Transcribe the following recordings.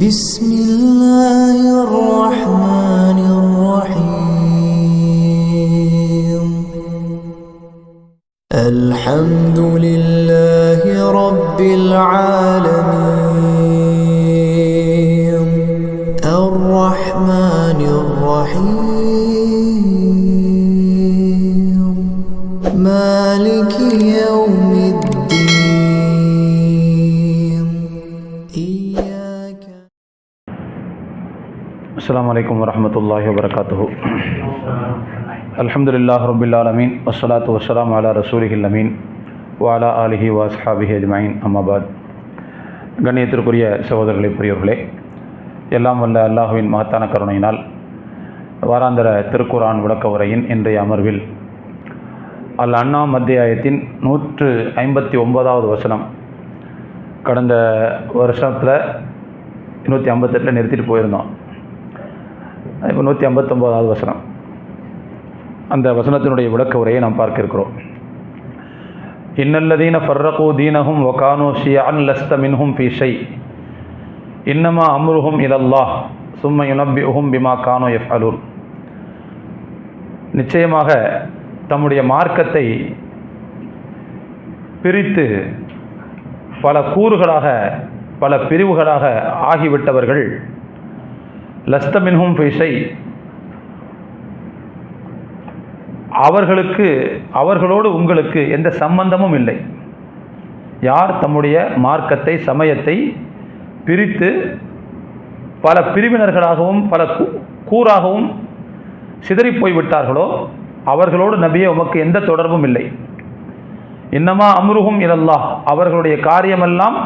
بسم الله الرحمن الرحيم الحمد لله رب العالمين الرحمن الرحيم مالك يوم الدين إياك. السلام عليكم ورحمة الله وبركاته. الحمد لله رب العالمين والصلاة والسلام على رسوله الأمين وعلى آله وأصحابه أجمعين أما بعد. கண்ணியத்திற்குரிய சகோதரர்களே, பெரியோர்களே, எல்லாம் வல்ல அல்லாஹுவின் மகத்தான கருணையினால் வாராந்திர திருக்குர்ஆன் விளக்க உரையின் இன்றைய அமர்வில் அல் அன்ஆம் அத்தியாயத்தின் 159வது வசனம். கடந்த வருஷத்தில் 158 நிறுத்திட்டு போயிருந்தோம். இப்போ 159வது வசனம். அந்த வசனத்தினுடைய விளக்க உரையை நாம் பார்க்க இருக்கிறோம். இன்னல்லதீன ஃபர்ரகூ தீனஹும் வகானூ ஷியஅன் லஸ்த மின்ஹும் ஃபீ ஷை இன்னமா அம்ருஹும் இலல்லாஹ் சும்ம யுனப்பிஉஹும் பிமா கானூ யஃஅலூன். நிச்சயமாக தம்முடைய மார்க்கத்தை பிரித்து பல கூறுகளாக பல பிரிவுகளாக ஆகிவிட்டவர்கள் லஸ்த மின்ஹும் ஃபீ ஷை, அவர்களோடு உங்களுக்கு எந்த சம்பந்தமும் இல்லை. யார் தம்முடைய மார்க்கத்தை சமயத்தை பிரித்து பல பிரிவினர்களாகவும் பல கூறாகவும் சிதறி போய்விட்டார்களோ அவர்களோடு நபியே உமக்கு எந்த தொடர்பும் இல்லை. இன்னமா அம்ருஹும் இலல்லாஹ், அவர்களுடைய காரியமெல்லாம்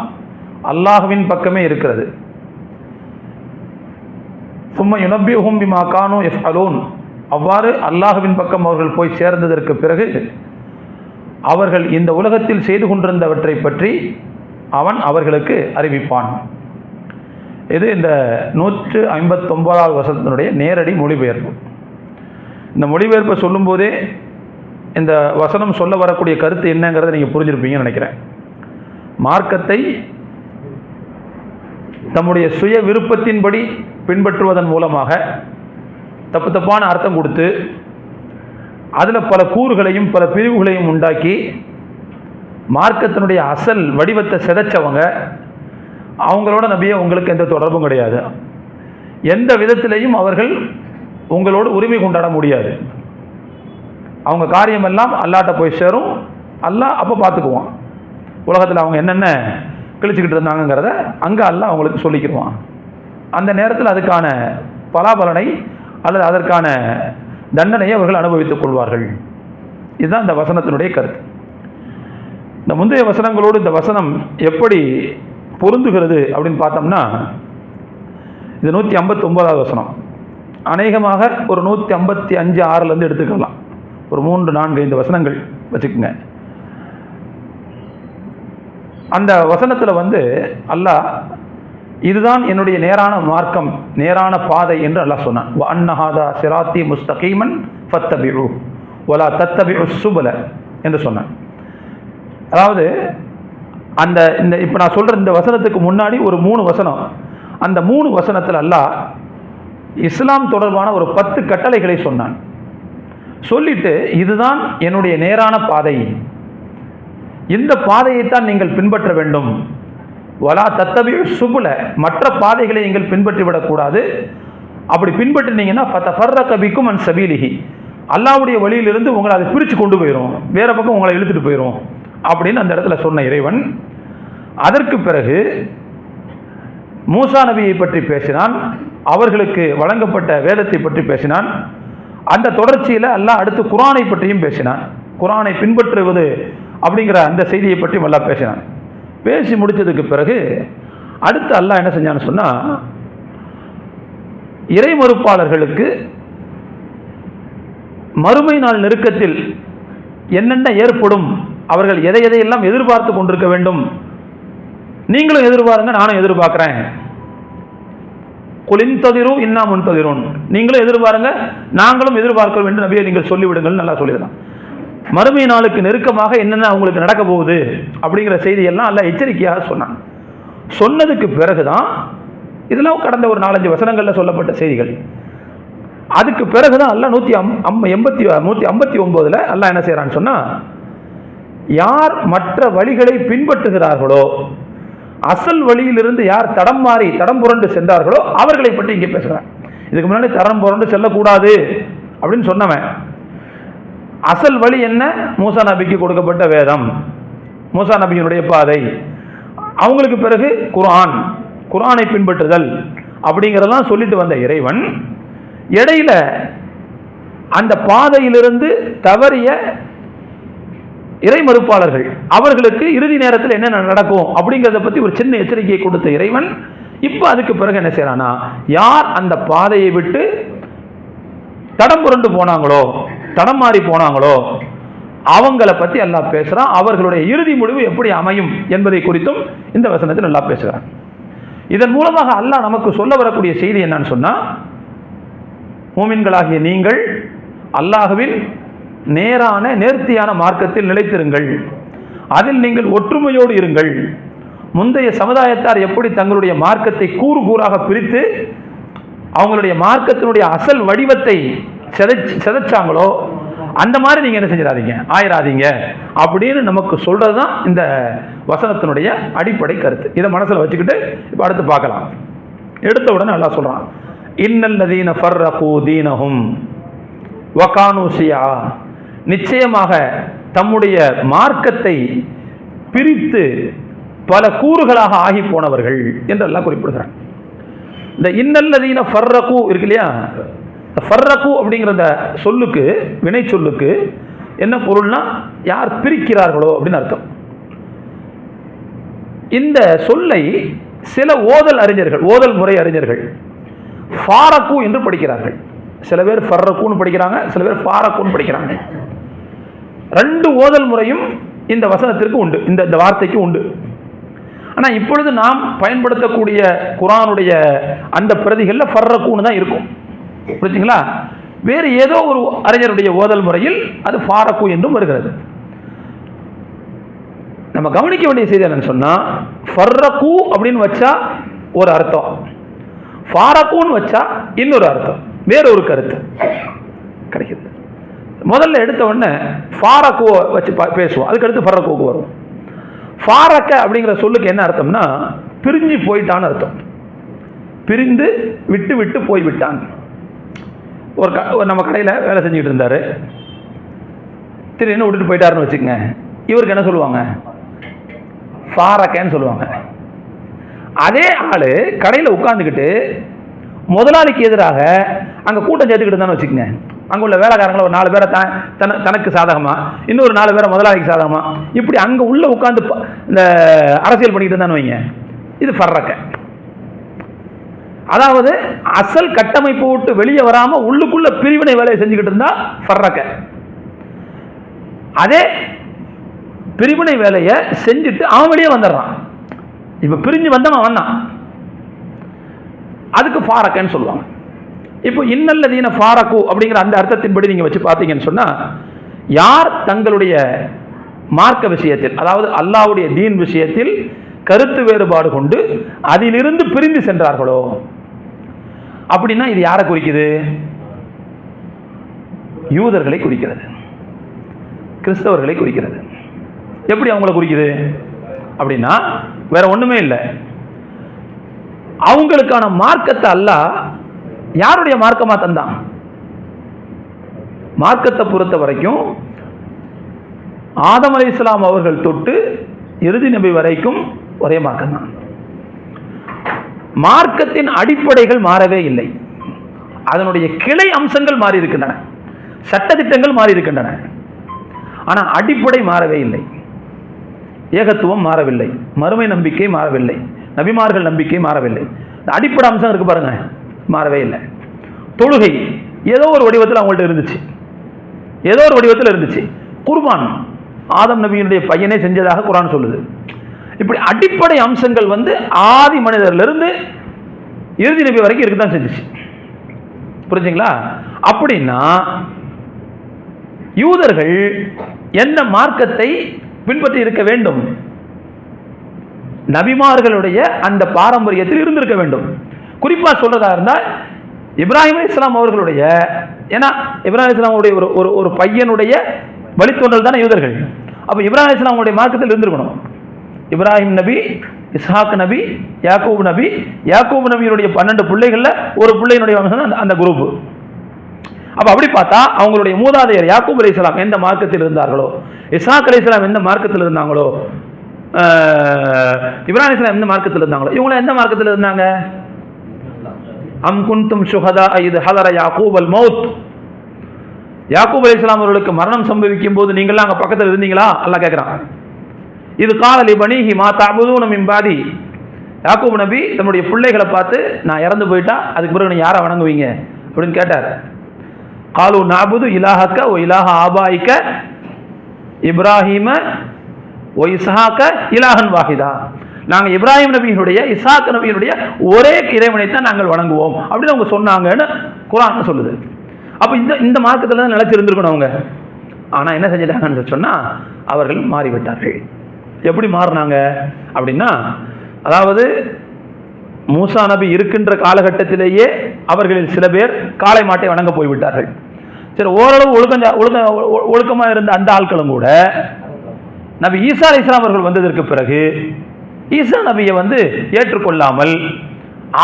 அல்லாஹ்வின் பக்கமே இருக்கிறது. சும்ம யுனப்பிஉஹும் பிமா கானூ யஃஅலூன், அவ்வாறு அல்லாஹ்வின் பக்கம் அவர்கள் போய் சேர்ந்ததற்கு பிறகு அவர்கள் இந்த உலகத்தில் செய்து கொண்டிருந்தவற்றை பற்றி அவன் அவர்களுக்கு அறிவிப்பான். இது இந்த 159வது வசனத்தினுடைய நேரடி மொழிபெயர்ப்பு. இந்த மொழிபெயர்ப்பை சொல்லும்போதே இந்த வசனம் சொல்ல வரக்கூடிய கருத்து என்னங்கிறத நீங்கள் புரிஞ்சிருப்பீங்கன்னு நினைக்கிறேன். மார்க்கத்தை தம்முடைய சுய விருப்பத்தின்படி பின்பற்றுவதன் மூலமாக தப்பு தப்பான அர்த்தம் கொடுத்து அதில் பல கூறுகளையும் பல பிரிவுகளையும் உண்டாக்கி மார்க்கத்தினுடைய அசல் வடிவத்தை சிதைச்சவங்க, அவங்களோட நபியே உங்களுக்கு எந்த தொடர்பும் கிடையாது. எந்த விதத்திலையும் அவர்கள் உங்களோடு உரிமை கொண்டாட முடியாது. அவங்க காரியமெல்லாம் அல்லாட்ட போய் சேரும். அல்லாஹ் அப்போ பார்த்துக்குவான். உலகத்தில் அவங்க என்னென்ன கிழிச்சிக்கிட்டு இருந்தாங்கிறத அங்கே அல்லாஹ் அவங்களுக்கு சொல்லிக்கிடுவான். அந்த நேரத்தில் அதுக்கான பலாபலனை அல்லது அதற்கான தண்டனையை அவர்கள் அனுபவித்துக் கொள்வார்கள். இதுதான் இந்த வசனத்தினுடைய கருத்து. இந்த முந்தைய வசனங்களோடு இந்த வசனம் எப்படி பொருந்துகிறது அப்படின்னு பார்த்தோம்னா, இது 159வது வசனம். அநேகமாக ஒரு 155, 6 எடுத்துக்கலாம். ஒரு 3, 4, 5 வசனங்கள் வச்சுக்கோங்க. அந்த வசனத்தில் அல்லாஹ் இதுதான் என்னுடைய நேரான மார்க்கம், நேரான பாதை என்று அல்லாஹ் சொன்னான். வ அன்ன ஹாதா சிராத்தி முஸ்தகீமன் ஃபத்தபிஉ வலா தத்தபிஉ சுபல என்று சொன்னான். அதாவது இந்த இப்போ நான் சொல்கிற இந்த வசனத்துக்கு முன்னாடி ஒரு 3 வசனம், அந்த 3 வசனத்தில் அல்லாஹ் இஸ்லாம் தொடர்பான ஒரு 10 கட்டளைகளை சொன்னான். சொல்லிட்டு இதுதான் என்னுடைய நேரான பாதை, இந்த பாதையைத்தான் நீங்கள் பின்பற்ற வேண்டும். வலா தத்தபிஉ சுபுல, மற்ற பாதைகளை நீங்கள் பின்பற்றிவிடக்கூடாது. அப்படி பின்பற்றினீங்கன்னா ஃபதஃபர்ரக பிக்கும் அன் சபீலிஹி, அல்லாஹ்வுடைய வழியிலிருந்து உங்களை அதை பிரித்து கொண்டு போயிடும், வேற பக்கம் உங்களை இழுத்துட்டு போயிடும் அப்படின்னு அந்த இடத்துல சொன்ன இறைவன். அதற்கு பிறகு மூசா நபியை பற்றி பேசினான், அவர்களுக்கு வழங்கப்பட்ட வேதத்தை பற்றி பேசினான். அந்த தொடர்ச்சியில் அல்லாஹ் அடுத்து குர்ஆனை பற்றியும் பேசினான். குர்ஆனை பின்பற்றுவது அப்படிங்கிற அந்த செய்தியை பற்றி அல்லாஹ் பேசினான். பேசி முடித்ததுக்கு பிறகு அடுத்து அல்லாஹ் என்ன செஞ்சான்னு சொன்னால், இறை மறுப்பாளர்களுக்கு மறுமை நாள் நெருக்கத்தில் என்னென்ன ஏற்படும், அவர்கள் எதையெல்லாம் எதிர்பார்த்து கொண்டிருக்க வேண்டும், நீங்களும் எதிர்பாருங்க, நானும் எதிர்பார்க்கிறேன். குலின்ததிரு இன்னா முன்ததிரோன், நீங்களும் எதிர்பாருங்க, நாங்களும் எதிர்பார்க்கிறோம் என்று நபியை நீங்கள் சொல்லிவிடுங்கள். நல்லா சொல்லிடலாம். மறுமை நாளுக்கு நெருக்கமாக என்னென்ன அவங்களுக்கு நடக்க போகுது அப்படிங்கிற செய்தியெல்லாம் அல்லாஹ் எச்சரிக்கையாக சொன்னான். சொன்னதுக்கு பிறகுதான் இதெல்லாம் கடந்த ஒரு 4-5 வசனங்களில் சொல்லப்பட்ட செய்திகள். அதுக்கு பிறகுதான் அல்லாஹ் 159 அல்லாஹ் என்ன செய்யறான்னு சொன்னா, யார் மற்ற வழிகளை பின்பற்றுகிறார்களோ, அசல் வழியிலிருந்து யார் தடம் புரண்டு சென்றார்களோ அவர்களை பற்றி இங்கே பேசுகிறார். இதுக்கு முன்னாடி தடம் புரண்டு செல்லக்கூடாது அப்படின்னு சொன்னவன், அசல் வழி என்ன? மூசா நபிக்கு கொடுக்கப்பட்ட வேதம், மூசா நபியினுடைய பாதை, அவங்களுக்கு பிறகு குர்ஆனை பின்பற்றுதல் அப்படிங்கிறதெல்லாம் சொல்லிட்டு வந்த இறைவன், இடையில அந்த பாதையிலிருந்து தவறிய இறை மறுப்பாளர்கள் அவர்களுக்கு இறுதி நேரத்தில் என்ன நடக்கும் அப்படிங்கிறத பற்றி ஒரு சின்ன எச்சரிக்கையை கொடுத்த இறைவன், இப்போ அதுக்கு பிறகு என்ன செய்யறானா, யார் அந்த பாதையை விட்டு தடம் புரண்டு போனாங்களோ, தடம் மாறி போனாங்களோ அவங்கள பற்றி அல்லாஹ் பேசுறான். அவர்களுடைய இறுதி முடிவு எப்படி அமையும் என்பதை குறித்தும் இந்த வசனத்தில் அல்லாஹ் பேசுகிறான். இதன் மூலமாக அல்லாஹ் நமக்கு சொல்ல வரக்கூடிய செய்தி என்னன்னு சொன்னா, மூமின்களாகிய நீங்கள் அல்லாஹ்வின் நேர்த்தியான மார்க்கத்தில் நிலைத்திருங்கள், அதில் நீங்கள் ஒற்றுமையோடு இருங்கள். முந்தைய சமுதாயத்தார் எப்படி தங்களுடைய மார்க்கத்தை கூறு கூறாக பிரித்து அவங்களுடைய மார்க்கத்தினுடைய அசல் வடிவத்தை சிதைச்சாங்களோ, அந்த மாதிரி நீங்க என்ன செஞ்சிடாதீங்க, ஆயிராதீங்க அப்படின்னு நமக்கு சொல்றதுதான் இந்த வசனத்தினுடைய அடிப்படை கருத்து. இதை மனசுல வச்சுக்கிட்டு இப்ப அடுத்து பார்க்கலாம். எடுத்த உடனே அல்லாஹ் சொல்றான், இன்னல்லதீன ஃபர்ரகு தீனஹும் வகானூ ஷியா, நிச்சயமாக தம்முடைய மார்க்கத்தை பிரித்து பல கூறுகளாக ஆகி போனவர்கள் என்று எல்லாம் குறிப்பிடுகிறார். இந்த இன்னல்லதீன ஃபர்ரகு இருக்கு இல்லையா, ஃபர்ரகு அப்படிங்கிற அந்த சொல்லுக்கு, வினை சொல்லுக்கு என்ன பொருள்னா, யார் பிரிக்கிறார்களோ அப்படின்னு அர்த்தம். இந்த சொல்லை சில ஓதல் முறை அறிஞர்கள் ஃபாரகு என்று படிக்கிறார்கள். சில பேர் ஃபர்ரகுன்னு படிக்கிறாங்க, சில பேர் ஃபாரகுன்னு படிக்கிறாங்க. 2 ஓதல் முறையும் இந்த வசனத்திற்கு உண்டு, இந்த வார்த்தைக்கு உண்டு. ஆனால் இப்பொழுது நாம் பயன்படுத்தக்கூடிய குர்ஆனுடைய அந்த பிரதிகளில் ஃபர்ரகுன்னு தான் இருக்கும், புரிஞ்சுங்களா? வேறு ஏதோ ஒரு அறிஞருடைய ஓதல் முறையில் அது ஃபாரகு என்றும் வருகிறது. நம்ம கவனிக்க வேண்டிய செய்தி என்னன்னு சொன்னா, ஃபர்ரகு அப்படின்னு வச்சா ஒரு அர்த்தம், ஃபாரகுன்னு வச்சா இன்னொரு அர்த்தம், வேற ஒரு கருத்து கிடைக்குது. முதல்ல எடுத்த உடனே ஃபாரகு வச்சு பேசுவோம், அதுக்கடுத்து ஃபர்ரகுக்கு வரும். ஃபாரக அப்படிங்கிற சொல்லுக்கு என்ன அர்த்தம்னா, பிரிஞ்சு போயிட்டான்னு அர்த்தம், பிரிந்து விட்டு போய்விட்டான். ஒரு நம்ம கடையில் வேலை செஞ்சுக்கிட்டு இருந்தார், திடீர்னு விட்டுட்டு போயிட்டாருன்னு வச்சுக்கோங்க, இவருக்கு என்ன சொல்லுவாங்க, ஃபாரக்கன்னு சொல்லுவாங்க. அதே ஆள் கடையில் உட்காந்துக்கிட்டு முதலாளிக்கு எதிராக அங்கே கூட்டம் சேர்த்துக்கிட்டு இருந்தான்னு வச்சுக்கோங்க, அங்கே உள்ள வேலைக்காரங்களை ஒரு 4 பேரை தனக்கு சாதகமாக, இன்னொரு 4 பேரை முதலாளிக்கு சாதகமாக, இப்படி அங்கே உள்ள உட்காந்து இந்த அரசியல் பண்ணிக்கிட்டு இருந்தான்னு வைங்க, இது ஃபர்ரக்க. அதாவது அசல் கட்டமைப்பு விட்டு வெளியே வராமல் உள்ளுக்குள்ள பிரிவினை வேலையை செஞ்சுக்கிட்டு இருந்தா ஃபர்ரக்க. அதே பிரிவினை வேலையை செஞ்சுட்டு அவன் வெளியே வந்துடுறான், இப்போ பிரிஞ்சு வந்தவன் வந்தான், அதுக்கு ஃபாரக்கன்னு சொல்லுவாங்க. இப்போ இன்னல்லதீன ஃபாரகு அப்படிங்கிற அந்த அர்த்தத்தின்படி நீங்கள் வச்சு பார்த்தீங்கன்னு சொன்னால், யார் தங்களுடைய மார்க்க விஷயத்தில், அதாவது அல்லாஹ்வுடைய தீன் விஷயத்தில் கருத்து வேறுபாடு கொண்டு அதிலிருந்து பிரிந்து சென்றார்களோ, அப்படின்னா இது யாரை குறிக்குது? யூதர்களை குறிக்கிறது, கிறிஸ்தவர்களை குறிக்கிறது. எப்படி அவங்களை குறிக்குது அப்படின்னா, வேற ஒண்ணுமே இல்லை, அவங்களுக்கான மார்க்கத்தை அல்லாஹ் யாருடைய மார்க்கமா தந்தான்? மார்க்கத்தை பொறுத்த வரைக்கும் ஆதம் அலைஹிஸ்ஸலாம் அவர்கள் தொட்டு இறுதி நபி வரைக்கும் ஒரே மார்க்கம் தான். மார்க்கத்தின் அடிப்படைகள் மாறவே இல்லை, அதனுடைய கிளை அம்சங்கள் மாறி இருக்கின்றன, சட்டதிட்டங்கள் மாறி இருக்கின்றன, ஆனால் அடிப்படை மாறவே இல்லை. ஏகத்துவம் மாறவில்லை, மறுமை நம்பிக்கை மாறவில்லை, நபிமார்கள் நம்பிக்கை மாறவில்லை, அடிப்படை அம்சம் இருக்கு பாருங்க, மாறவே இல்லை. தொழுகை ஏதோ ஒரு வடிவத்தில் அவங்கள்ட்ட இருந்துச்சு, ஏதோ ஒரு வடிவத்தில் இருந்துச்சு. குர்பான் ஆதம் நபியினுடைய பையனே செஞ்சதாக குர்ஆன் சொல்லுது. இப்படி அடிப்படை அம்சங்கள் ஆதி மனிதர்லிருந்து இறுதி நபி வரைக்கும் இருக்குதான் செஞ்சிச்சு, புரிஞ்சுங்களா? அப்படின்னா யூதர்கள் என்ன மார்க்கத்தை பின்பற்றி இருக்க வேண்டும்? நபிமார்களுடைய அந்த பாரம்பரியத்தில் இருந்திருக்க வேண்டும். குறிப்பாக சொல்றதா இருந்தால் இப்ராஹிம் அலைஹிஸ்ஸலாம் அவர்களுடைய, ஏன்னா இப்ராஹிம் அலைஹிஸ்ஸலாமுடைய ஒரு பையனுடைய வழித்தோன்றல் தானே யூதர்கள். அப்போ இப்ராஹிம் அலைஹிஸ்ஸலாமுடைய மார்க்கத்தில் இருந்திருக்கணும். இப்ராஹிம் நபி, இஸ்ஹாக் நபி, யாக்கூப் நபி, யாக்கூப் நபியினுடைய 12 பிள்ளைகள்ல ஒரு பிள்ளையினுடைய வம்சம் அந்த குரூப். அப்போ அப்படி பார்த்தா அவங்களுடைய மூதாதையர் யாக்கூப் அலைஹிஸ்ஸலாம் எந்த மார்க்கத்தில் இருந்தார்களோ, இஸ்ஹாக் அலைஹிஸ்ஸலாம் எந்த மார்க்கத்தில் இருந்தாங்களோ, இப்ராஹிம் அலைஹிஸ்ஸலாம் எந்த மார்க்கத்தில் இருந்தாங்களோ, இவங்க எந்த மார்க்கத்தில் இருந்தாங்க? அம் குன்தும் ஷுஹதா இது ஹதர யாக்கூப் அல் மௌத். யாக்கூப் அலைஹிஸ்ஸலாம் அவர்களுக்கு மரணம் சம்பவிக்கும் போது நீங்களாம் அங்கே பக்கத்தில் இருந்தீங்களா? அல்லாஹ் கேட்குறான். இது கால லிபனிஹி மா தஅபுதூன மின் பாதி. யாக்கூப் நபி தன்னுடைய பிள்ளைகளை பார்த்து, நான் இறந்து போயிட்டா அதுக்கு பிறகு நீ யாரை வணங்குவீங்க அப்படின்னு கேட்டார். காலு நஅபுது இலாஹக்க வ இலாஹ ஆபாயிக்க இப்ராஹிம வ இஸ்ஹாக இலாஹன் வாஹிதா. நாங்கள் இப்ராஹிம் நபியினுடைய, இஸ்ஹாக் நபியினுடைய ஒரே இறைவனை தான் நாங்கள் வணங்குவோம் அப்படின்னு அவங்க சொன்னாங்கன்னு குர்ஆன் சொல்லுது. அப்போ இந்த மார்க்கத்தில் தான் நிலைச்சிருந்துருக்கணும் அவங்க. ஆனால் என்ன செஞ்சிட்டாங்கன்னு சொன்னால் அவர்கள் மாறிவிட்டார்கள். எப்படி மாறினாங்க அப்படின்னா, அதாவது மூசா நபி இருக்கின்ற காலகட்டத்திலேயே அவர்களில் சில பேர் காளை மாட்டை வணங்க போய்விட்டார்கள். சரி, ஓரளவு ஒழுக்கமாக இருந்த அந்த ஆட்களும் கூட நபி ஈசா அலைஹிஸ்ஸலாம் அவர்கள் வந்ததற்கு பிறகு ஈசா நபியை ஏற்றுக்கொள்ளாமல்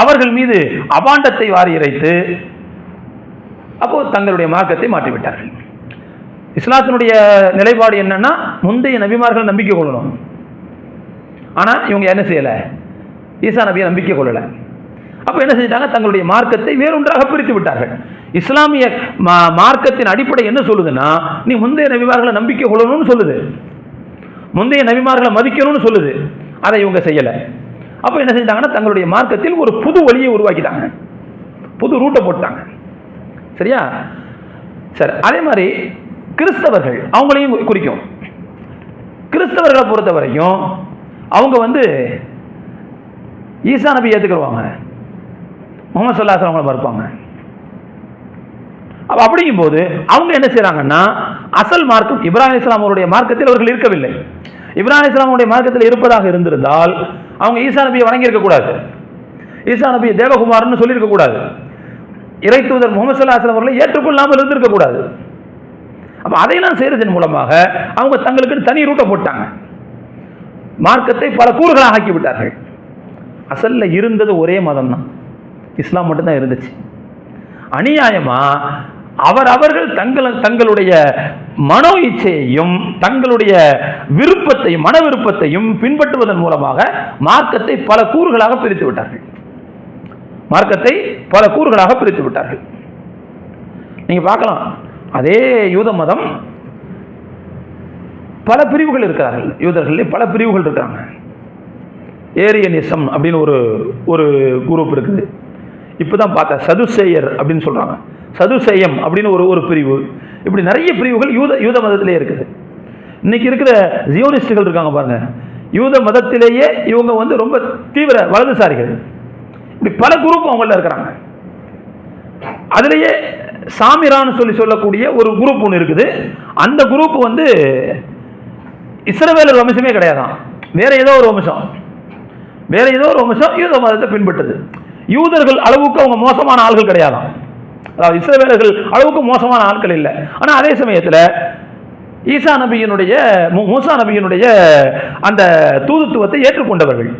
அவர்கள் மீது அபாண்டத்தை வாரி இறைத்து அப்போது தங்களுடைய மார்க்கத்தை மாற்றிவிட்டார்கள். இஸ்லாத்தினுடைய நிலைப்பாடு என்னன்னா, முந்தைய நபிமார்கள் நம்பிக்கை கொள்ளணும். ஆனால் இவங்க என்ன செய்யலை? ஈசா நபியை நம்பிக்கை கொள்ளலை. அப்போ என்ன செஞ்சிட்டாங்க? தங்களுடைய மார்க்கத்தை வேறொன்றாக பிரித்து விட்டார்கள். இஸ்லாமிய மார்க்கத்தின் அடிப்படை என்ன சொல்லுதுன்னா, நீ முந்தைய நபிமார்களை நம்பிக்கை கொள்ளணும்னு சொல்லுது, முந்தைய நபிமார்களை மதிக்கணும்னு சொல்லுது. அதை இவங்க செய்யலை. அப்போ என்ன செஞ்சாங்கன்னா, தங்களுடைய மார்க்கத்தில் ஒரு புது வழியை உருவாக்கிட்டாங்க, புது ரூட்டை போட்டாங்க. சரியா? சரி, அதே மாதிரி கிறிஸ்தவர்கள், அவங்களையும் குறிக்கும். கிறிஸ்தவர்களை பொறுத்த வரைக்கும் அவங்க ஈசா நபி ஏற்றுக்குருவாங்க, முகமது ஸல்லல்லாஹு அலைஹி வஸல்லம் மறுப்பாங்க. அப்போ அப்படிங்கும்போது அவங்க என்ன செய்கிறாங்கன்னா, அசல் மார்க்கம் இப்ராஹிம் அலைஹிஸ்ஸலாம் அவருடைய மார்க்கத்தில் அவர்கள் இருக்கவில்லை. இப்ராஹிம் அலைஹிஸ்ஸலாம் அவருடைய மார்க்கத்தில் இருப்பதாக இருந்திருந்தால் அவங்க ஈசா நபியை வணங்கி இருக்கக்கூடாது, ஈசா நபியை தேவகுமார்னு சொல்லியிருக்கக்கூடாது, இறை தூதர் முகமது ஸல்லல்லாஹு அலைஹி வஸல்லம் அவர்களை ஏற்றுக்கொள்ளாமல் இருந்திருக்கக்கூடாது. அப்போ அதையெல்லாம் செய்கிறதன் மூலமாக அவங்க தங்களுக்கு தனி ரூட்டை போட்டாங்க, மார்க்கத்தை பல கூறுகளாக ஆக்கி விட்டார்கள். அசல்ல இருந்தது ஒரே மதம் தான், இஸ்லாம் மட்டும்தான் இருந்துச்சு. அநியாயமா அவர்கள் தங்களுடைய மனோ இச்சையையும் தங்களுடைய விருப்பத்தையும் மன விருப்பத்தையும் பின்பற்றுவதன் மூலமாக மார்க்கத்தை பல கூறுகளாக பிரித்து விட்டார்கள், மார்க்கத்தை பல கூறுகளாக பிரித்து விட்டார்கள். நீங்க பார்க்கலாம், அதே யூத மதம் பல பிரிவுகள் இருக்கிறார்கள், யூதர்கள் பல பிரிவுகள் இருக்காங்க. ஏரியனிசம் அப்படின்னு ஒரு குரூப் இருக்குது. இப்போதான் பார்த்தா சதுசேயர் அப்படின்னு சொல்றாங்க, சதுசேயம் அப்படின்னு ஒரு பிரிவு. இப்படி நிறைய பிரிவுகள் யூத மதத்திலே இருக்குது. இன்னைக்கு இருக்கிற ஜியோனிஸ்டுகள் இருக்காங்க பாருங்க, யூத மதத்திலேயே இவங்க ரொம்ப தீவிர வலதுசாரிகள். இப்படி பல குரூப் அவங்கள இருக்கிறாங்க. அதுலேயே சாமிரான்னு சொல்லக்கூடிய ஒரு குரூப் ஒன்று இருக்குது. அந்த குரூப் இஸ்ரவேலர் வம்சமே கிடையாதான், வேற ஏதோ ஒரு வம்சம், வேற ஏதோ ஒரு வம்சம் யூத மதத்தை பின்பற்றுது. யூதர்கள் அளவுக்கு அவங்க மோசமான ஆள்கள் கிடையாதான், அதாவது இஸ்ரவேலர்கள் அளவுக்கு மோசமான ஆட்கள் இல்லை. ஆனால் அதே சமயத்தில் ஈசா நபியினுடைய மூசா நபியினுடைய அந்த தூதுத்துவத்தை ஏற்றுக்கொண்டவர்கள்.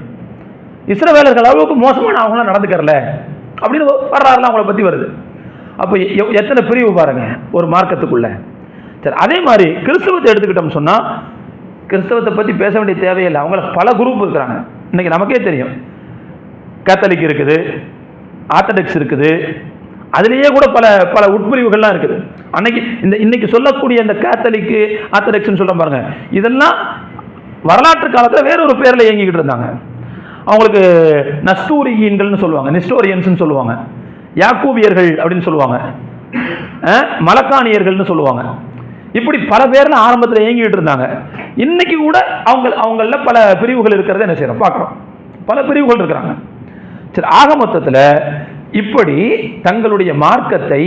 இஸ்ரவேலர்கள் அளவுக்கு மோசமான அவங்களாம் நடந்துக்கிறல அப்படின்னு வரலாறுலாம் அவங்கள பற்றி வருது. அப்போ எத்தனை பிரிவு பாருங்க ஒரு மார்க்கத்துக்குள்ள. சரி, அதே மாதிரி கிறிஸ்தவத்தை எடுத்துக்கிட்டோம்னு சொன்னால் கிறிஸ்தவத்தை பற்றி பேச வேண்டிய தேவையில்லை, அவங்கள பல குரூப் இருக்கிறாங்க. இன்னைக்கு நமக்கே தெரியும், கேத்தலிக் இருக்குது, ஆர்த்தடாக்ஸ் இருக்குது, அதுலேயே கூட பல உட்பிரிவுகள்லாம் இருக்குது. இன்னைக்கு சொல்லக்கூடிய இந்த கேத்தலிக்கு ஆர்த்தடாக்ஸ்னு சொல்ல பாருங்க, இதெல்லாம் வரலாற்று காலத்தில் வேற ஒரு பேரில் இயங்கிக்கிட்டு இருந்தாங்க. அவங்களுக்கு நஸ்தூரியன்கள்னு சொல்லுவாங்க, நெஸ்டோரியன்ஸ்னு சொல்லுவாங்க, யாக்கூபியர்கள் அப்படின்னு சொல்லுவாங்க, மலக்கானியர்கள்னு சொல்லுவாங்க. இப்படி பல பேர்ல ஆரம்பத்தில் இயங்கிட்டு இருந்தாங்க. இன்னைக்கு கூட அவங்கள பல பிரிவுகள் இருக்கிறத என்ன செய்யறோம் பார்க்குறோம், பல பிரிவுகள் இருக்கிறாங்க. சரி, ஆக மொத்தத்தில் இப்படி தங்களுடைய மார்க்கத்தை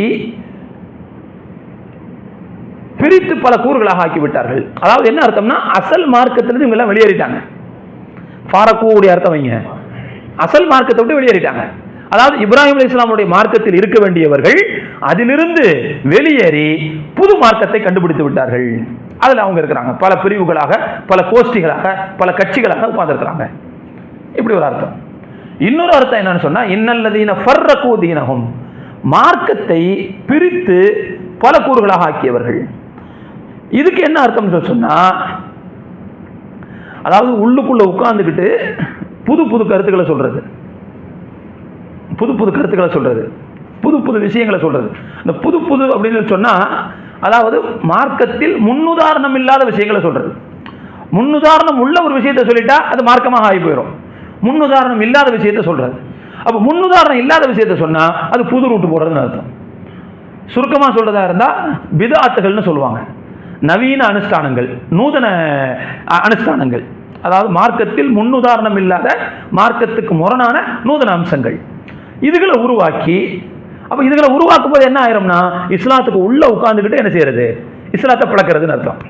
பிரித்து பல கூறுகளாக ஆக்கிவிட்டார்கள். அதாவது என்ன அர்த்தம்னா, அசல் மார்க்கத்திலிருந்து இவங்க எல்லாம் வெளியேறிட்டாங்க. ஃபாரக்கூடைய அர்த்தம் வைங்க, அசல் மார்க்கத்தை விட்டு வெளியேறிட்டாங்க. அதாவது இப்ராஹிம் அலைஹிஸ்ஸலாமுடைய மார்க்கத்தில் இருக்க வேண்டியவர்கள் அதிலிருந்து வெளியேறி புது மார்க்கத்தை கண்டுபிடித்து விட்டார்கள். அதில் அவங்க இருக்கிறாங்க, பல பிரிவுகளாக, பல கோஷ்டிகளாக, பல கட்சிகளாக உட்கார்ந்துருக்கிறாங்க. இப்படி ஒரு அர்த்தம். இன்னொரு அர்த்தம் என்னன்னு சொன்னா, இன்னல்லதீன ஃபர்ரகூ தீனஹும், மார்க்கத்தை பிரித்து பல கூறுகளாக ஆக்கியவர்கள். இதுக்கு என்ன அர்த்தம் சொன்னா, அதாவது உள்ளுக்குள்ள உட்கார்ந்துக்கிட்டு புது புது கருத்துக்களை சொல்றது, புது புது கருத்துக்களை சொல்றது, புது புது விஷயங்களை சொல்றது. இந்த புது புது அப்படின்னு சொன்னா, அதாவது மார்க்கத்தில் முன்னுதாரணம் இல்லாத விஷயங்களை சொல்றது. முன்னுதாரணம் உள்ள ஒரு விஷயத்தை சொல்லிட்டா அது மார்க்கமாக ஆகி போயிடும். முன்னுதாரணம் இல்லாத விஷயத்தை சொல்றது. அப்போ முன்னுதாரணம் இல்லாத விஷயத்தை சொன்னா அது புது ரூட்டு போடுறதுன்னு அர்த்தம். சுருக்கமாக சொல்றதா இருந்தா பித்அத்துகள்னு சொல்லுவாங்க. நவீன அனுஷ்டானங்கள், நூதன அனுஷ்டானங்கள், அதாவது மார்க்கத்தில் முன்னுதாரணம் இல்லாத, மார்க்கத்துக்கு முரணான நூதன அம்சங்கள், இதுகளை உருவாக்கி, அப்போ இதுகளை உருவாக்கும் போது என்ன ஆயிரும்னா, இஸ்லாத்துக்கு உள்ள உட்கார்ந்துக்கிட்டு என்ன செய்யறது, இஸ்லாத்தை பிளக்கிறதுன்னு அர்த்தம்.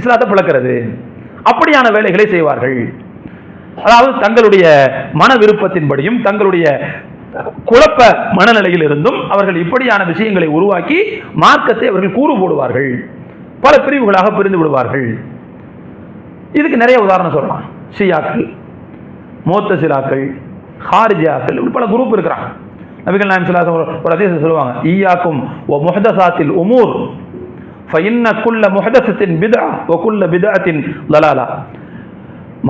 இஸ்லாத்தை பிளக்கிறது, அப்படியான வேலைகளை செய்வார்கள். அதாவது தங்களுடைய மன விருப்பத்தின்படியும் தங்களுடைய குழப்ப மனநிலையில் இருந்தும் அவர்கள் இப்படியான விஷயங்களை உருவாக்கி மார்க்கத்தை அவர்கள் கூறு போடுவார்கள், பல பிரிவுகளாக பிரிந்து விடுவார்கள். இதுக்கு நிறைய உதாரணம் சொல்லலாம். ஷியாக்கள், முஅத்தஸிலாக்கள், ஹாரிஜியாக்கள், இப்படி பல குரூப் இருக்கிறாங்க. நபிகள் நாயகம் ஸல்லல்லாஹு அலைஹி வஸல்லம் ஒரு ஹதீஸ் சொல்லுவாங்க, ஈயாக்கும் வ முஹதஸாத்தில் உமூர் ஃபஇன்ன குல்ல முஹதஸத்தின் பித்அ வ குல்ல பித்அத்தின் ضலாலா.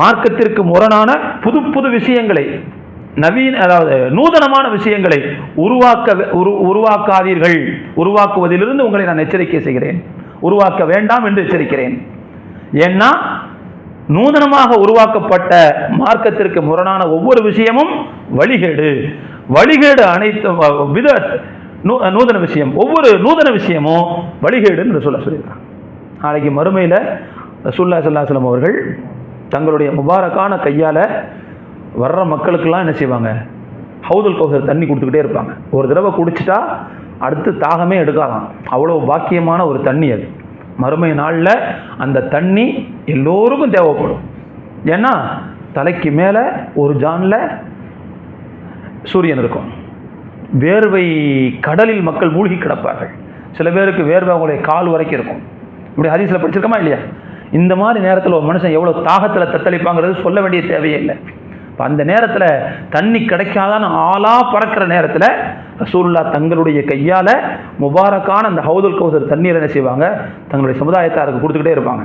மார்க்கத்திற்கு முரணான புது புது விஷயங்களை, நவீன அதாவது நூதனமான விஷயங்களை உருவாக்காதீர்கள். உருவாக்குவதிலிருந்து உங்களை நான் எச்சரிக்கை செய்கிறேன், உருவாக்க வேண்டாம் என்று எச்சரிக்கிறேன். ஏன்னா நூதனமாக உருவாக்கப்பட்ட மார்க்கத்திற்கு முரணான ஒவ்வொரு விஷயமும் வழிகேடு. வழிகேடு அனைத்தும் நூதன விஷயம், ஒவ்வொரு நூதன விஷயமும் வழிகேடுன்னு சொல்லியிருக்காங்க. நாளைக்கு மறுமையில் ரசூலுல்லாஹி ஸல்லல்லாஹு அலைஹி வஸல்லம் அவர்கள் தங்களுடைய முபாரக்கான கையால் வர்ற மக்களுக்கெல்லாம் என்ன செய்வாங்க, ஹவுதுல் கௌசர் தண்ணி கொடுத்துக்கிட்டே இருப்பாங்க. ஒரு தடவை குடிச்சிட்டா அடுத்து தாகமே எடுக்காதான், அவ்வளோ பாக்கியமான ஒரு தண்ணி அது. மறுமை நாளில் அந்த தண்ணி எல்லோருக்கும் தேவைப்படும். ஏன்னா தலைக்கு மேலே ஒரு ஜானில் சூரியன் இருக்கும், வேர்வை கடலில் மக்கள் மூழ்கி கிடப்பார்கள். சில பேருக்கு வேர்வை அவங்களுடைய கால் வரைக்கும் இருக்கும். இப்படி ஹதீஸில் படிச்சிருக்கோமா இல்லையா? இந்த மாதிரி நேரத்தில் ஒரு மனுஷன் எவ்வளோ தாகத்தில் தத்தளிப்பாங்கிறது சொல்ல வேண்டிய தேவையே இல்லை. இப்போ அந்த நேரத்தில் தண்ணி கிடைக்காதான்னு ஆளாக பறக்கிற நேரத்தில் ரசூலுல்லாஹ் தங்களுடைய கையால் முபாரக்கான அந்த ஹவுதுல் கௌசர் தண்ணீரை என்ன செய்வாங்க, தங்களுடைய சமுதாயத்தாருக்கு கொடுத்துக்கிட்டே இருப்பாங்க.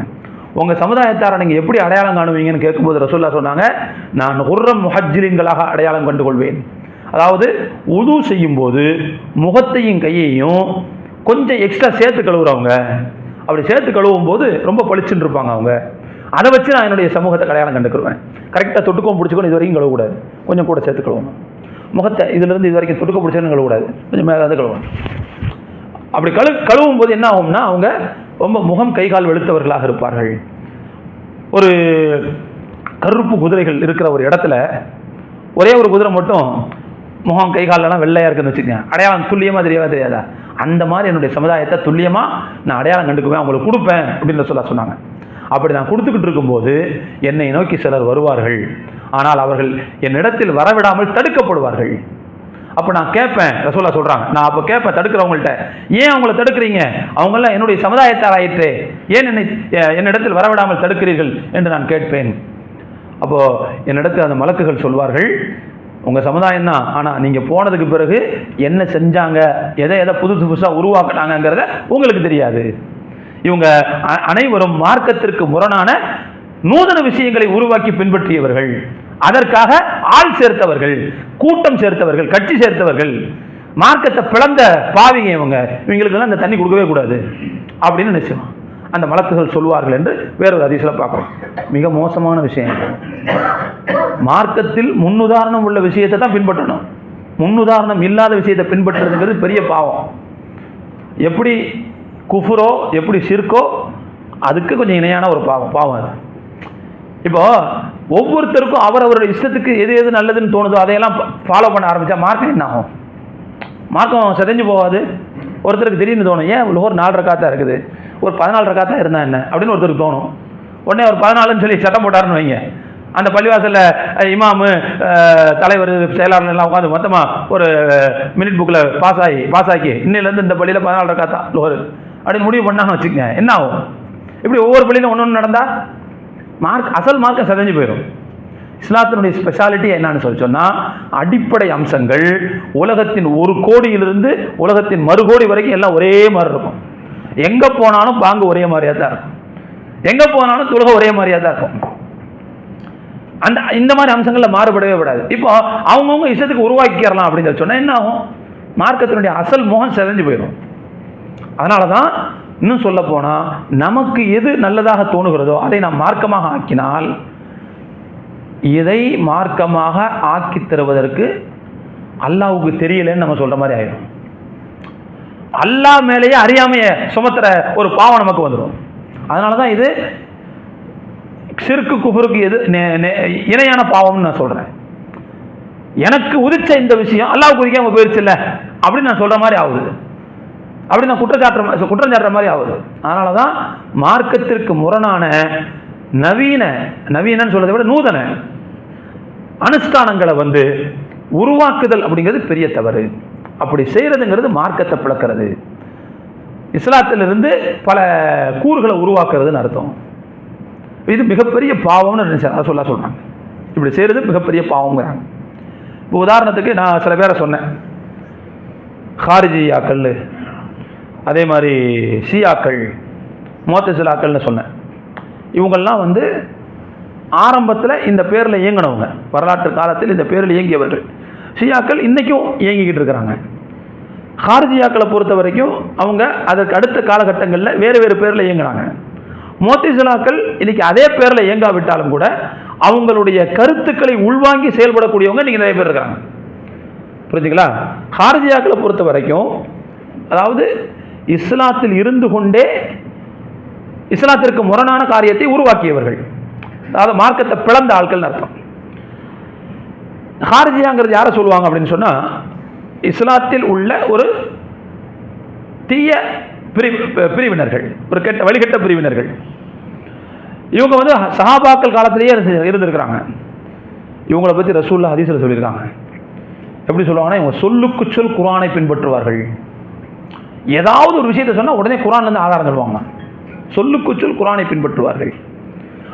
உங்கள் சமுதாயத்தாரை நீங்கள் எப்படி அடையாளம் காணுவீங்கன்னு கேட்கும்போது ரசூலுல்லாஹ் சொன்னாங்க, நான் குர்ரம் முஹஜ்ஜிலின்களாக அடையாளம் கண்டு கொள்வேன். அதாவது உது செய்யும்போது முகத்தையும் கையையும் கொஞ்சம் எக்ஸ்ட்ரா சேர்த்து கழுவுறவங்க, அப்படி சேர்த்து கழுவும் போது ரொம்ப பளிச்சுன்னு இருப்பாங்க அவங்க. அதை வச்சு நான் என்னுடைய சமூகத்தை அடையாளம் கண்டுக்குருவேன். கரெக்டாக தொட்டுக்கோ பிடிச்சிக்கணும், இது வரைக்கும் கழுவக்கூடாது, கொஞ்சம் கூட சேர்த்து கழுவணும். முகத்தை இதுலேருந்து இது வரைக்கும் தொட்டுக்க பிடிச்சோன்னு கழுவக்கூடாது, கொஞ்சம் மேலே வந்து கழுவணும். அப்படி கழுவும் போது என்ன ஆகும்னா அவங்க ரொம்ப முகம் கை கால் வெளுத்தவர்களாக இருப்பார்கள். ஒரு கருப்பு குதிரைகள் இருக்கிற ஒரு இடத்துல ஒரே ஒரு குதிரை மட்டும் முகம் கை காலெல்லாம் வெள்ளையாக இருக்குன்னு வச்சுக்கோங்க, அடையாளம் துல்லியமாக தெரியாதா? அந்த மாதிரி என்னுடைய சமுதாயத்தை துல்லியமாக நான் அடையாளம் கண்டுக்குவேன், அவங்களுக்கு கொடுப்பேன் அப்படின்னு சொன்னாங்க. அப்படி நான் கொடுத்துக்கிட்டு இருக்கும்போது என்னை நோக்கி சிலர் வருவார்கள், ஆனால் அவர்கள் என்னிடத்தில் வரவிடாமல் தடுக்கப்படுவார்கள். அப்போ நான் கேட்பேன், ரசூலுல்லாஹ் சொல்கிறாங்க, நான் அப்போ கேட்பேன் தடுக்கிறவங்கள்ட்ட, ஏன் அவங்கள தடுக்கிறீங்க, அவங்களாம் என்னுடைய சமுதாயத்தார் ஆயிற்று, ஏன் என்னிடத்தில் வரவிடாமல் தடுக்கிறீர்கள் என்று நான் கேட்பேன். அப்போது என்னிடத்தில் அந்த மலக்குகள் சொல்வார்கள், உங்கள் சமுதாயம் தான், ஆனால் நீங்கள் போனதுக்கு பிறகு என்ன செஞ்சாங்க, எதை புதுசாக உருவாக்கினாங்கிறத உங்களுக்கு தெரியாது. இவங்க அனைவரும் மார்க்கத்திற்கு முரணான நூதன விஷயங்களை உருவாக்கி பின்பற்றியவர்கள், அதற்காக ஆள் சேர்த்தவர்கள், கூட்டம் சேர்த்தவர்கள், கட்சி சேர்த்தவர்கள், மார்க்கத்தை பிளந்த பாவிங்க இவங்களுக்கெல்லாம் இந்த தண்ணி கொடுக்கவே கூடாது அப்படின்னு நினைச்சோம் அந்த மலக்குகள் சொல்வார்கள் என்று வேறொரு ஹதீஸில் பார்க்குறோம். மிக மோசமான விஷயம். மார்க்கத்தில் முன்னுதாரணம் உள்ள விஷயத்தை தான் பின்பற்றணும், முன்னுதாரணம் இல்லாத விஷயத்தை பின்பற்றுறதுங்கிறது பெரிய பாவம். எப்படி குஃபுரோ எப்படி ஷிர்கோ அதுக்கு கொஞ்சம் இணையான ஒரு பாவம் அது. இப்போ ஒவ்வொருத்தருக்கும் அவரவருடைய இஷ்டத்துக்கு எது நல்லதுன்னு தோணுதோ அதையெல்லாம் ஃபாலோ பண்ண ஆரம்பித்தா மார்க்கம் என்ன ஆகும்? மார்க்கம் செதஞ்சு போகாது. ஒருத்தருக்கு திடீர்னு தோணும், ஏன் ஒரு 4 ரக்காத்தாக இருக்குது, ஒரு 14 ரக்காத்தாக இருந்தால் என்ன அப்படின்னு ஒருத்தருக்கு தோணும். உடனே ஒரு 14ன்னு சொல்லி சட்டம் போட்டாருன்னு வைங்க, அந்த பள்ளிவாசலில் இமாமு தலைவர் செயலாளர் எல்லாம் உட்காந்து மொத்தமாக ஒரு மினிட் புக்கில் பாஸ் ஆக்கி இன்னிலேருந்து இந்த பள்ளியில் 14 ரக்காத் தான் லோஹர் அப்படின்னு முடிவு பண்ணாங்கன்னு வச்சுக்கங்க, என்ன ஆகும்? இப்படி ஒவ்வொரு பள்ளியிலும் ஒன்று ஒன்று நடந்தால் அசல் மார்க்கம் சிதைஞ்சு போயிடும். இஸ்லாத்தினுடைய ஸ்பெஷாலிட்டி என்னன்னு சொன்னால், அடிப்படை அம்சங்கள் உலகத்தின் 1 கோடியிலிருந்து உலகத்தின் மறுகோடி வரைக்கும் எல்லாம் ஒரே மாதிரி இருக்கும். எங்கே போனாலும் பாங்கு ஒரே மாதிரியாக தான் இருக்கும், எங்கே போனாலும் தொழுகை ஒரே மாதிரியாக தான் இருக்கும். இந்த மாதிரி அம்சங்களில் மாறுபடவே விடாது. இப்போ அவங்கவுங்க இஷ்டத்துக்கு உருவாக்கிடலாம் அப்படின்னு சொன்னால் என்ன ஆகும்? மார்க்கத்தினுடைய அசல் முகம் சிதைஞ்சு போயிடும். அதனால தான் இன்னும் சொல்ல போனால், நமக்கு எது நல்லதாக தோணுகிறதோ அதை நாம் மார்க்கமாக ஆக்கினால், இதை மார்க்கமாக ஆக்கி தருவதற்கு அல்லாஹ்வுக்கு தெரியலன்னு நம்ம சொல்ற மாதிரி ஆயிடும். அல்லாஹ் மேலேயே அறியாமைய சுமத்துற ஒரு பாவம் நமக்கு வந்துடும். அதனால தான் இது ஷிர்க்கு குஃபருக்கு எது இணையான பாவம்னு நான் சொல்றேன். எனக்கு உதிச்ச இந்த விஷயம் அல்லாஹ்வுக்கு உதிக்காம போயிடுச்சு இல்லை அப்படின்னு நான் சொல்ற மாதிரி ஆகுது, அப்படி நான் குற்றம் சாட்டுற மாதிரி ஆகுது. அதனால தான் மார்க்கத்திற்கு முரணான நவீனன்னு சொல்றதை விட நூதன அனுஷ்டானங்களை உருவாக்குதல் அப்படிங்கிறது பெரிய தவறு. அப்படி செய்யறதுங்கிறது மார்க்கத்தை பிளக்கிறது, இஸ்லாத்திலிருந்து பல கூறுகளை உருவாக்குறதுன்னு அர்த்தம். இது மிகப்பெரிய பாவம்னு சொல்றாங்க. இப்படி செய்யறது மிகப்பெரிய பாவம்ங்கிறாங்க. இப்போ உதாரணத்துக்கு நான் சில பேரை சொன்னேன், ஹாரிஜியாக்கள், அதே மாதிரி ஷியாக்கள், முஅத்தஸிலாக்கள்னு சொன்னேன். இவங்கெல்லாம் ஆரம்பத்தில் இந்த பேரில் இயங்கினவங்க, வரலாற்று காலத்தில் இந்த பேரில் இயங்கியவர்கள். ஷியாக்கள் இன்றைக்கும் இயங்கிக்கிட்டு இருக்கிறாங்க. ஹாரிஜியாக்களை பொறுத்த வரைக்கும் அவங்க அதற்கு அடுத்த காலகட்டங்களில் வேறு வேறு பேரில் இயங்கினாங்க. முஅத்தஸிலாக்கள் இன்னைக்கு அதே பேரில் இயங்காவிட்டாலும் கூட அவங்களுடைய கருத்துக்களை உள்வாங்கி செயல்படக்கூடியவங்க இன்னைக்கு நிறைய பேர் இருக்காங்க. புரிஞ்சுங்களா? ஹாரிஜியாக்களை பொறுத்த வரைக்கும் அதாவது இஸ்லாத்தில் இருந்து கொண்டே இஸ்லாத்திற்கு முரணான காரியத்தை உருவாக்கியவர்கள், அதாவது மார்க்கத்தை பிளந்த ஆட்கள் அர்த்தம். ஹாரிஜியாங்கிறது யாரை சொல்லுவாங்க அப்படின்னு சொன்னா, இஸ்லாத்தில் உள்ள ஒரு தீய பிரிவினர்கள், ஒரு வழிகட்ட பிரிவினர்கள். இவங்க சஹாபாக்கள் காலத்திலேயே இருந்திருக்கிறாங்க. இவங்களை பற்றி ரசூலுல்லாஹ் ஹதீஸ்ல சொல்லியிருக்காங்க. எப்படி சொல்லுவாங்கன்னா, இவங்க சொல்லுக்கு சொல் குர்ஆனை பின்பற்றுவார்கள். ஏதாவது ஒரு விஷயத்தை சொன்னால் உடனே குர்ஆன்லேருந்து ஆதாரம் சொல்லுவாங்க. சொல்லுக்கு சொல் குர்ஆனை பின்பற்றுவார்கள்.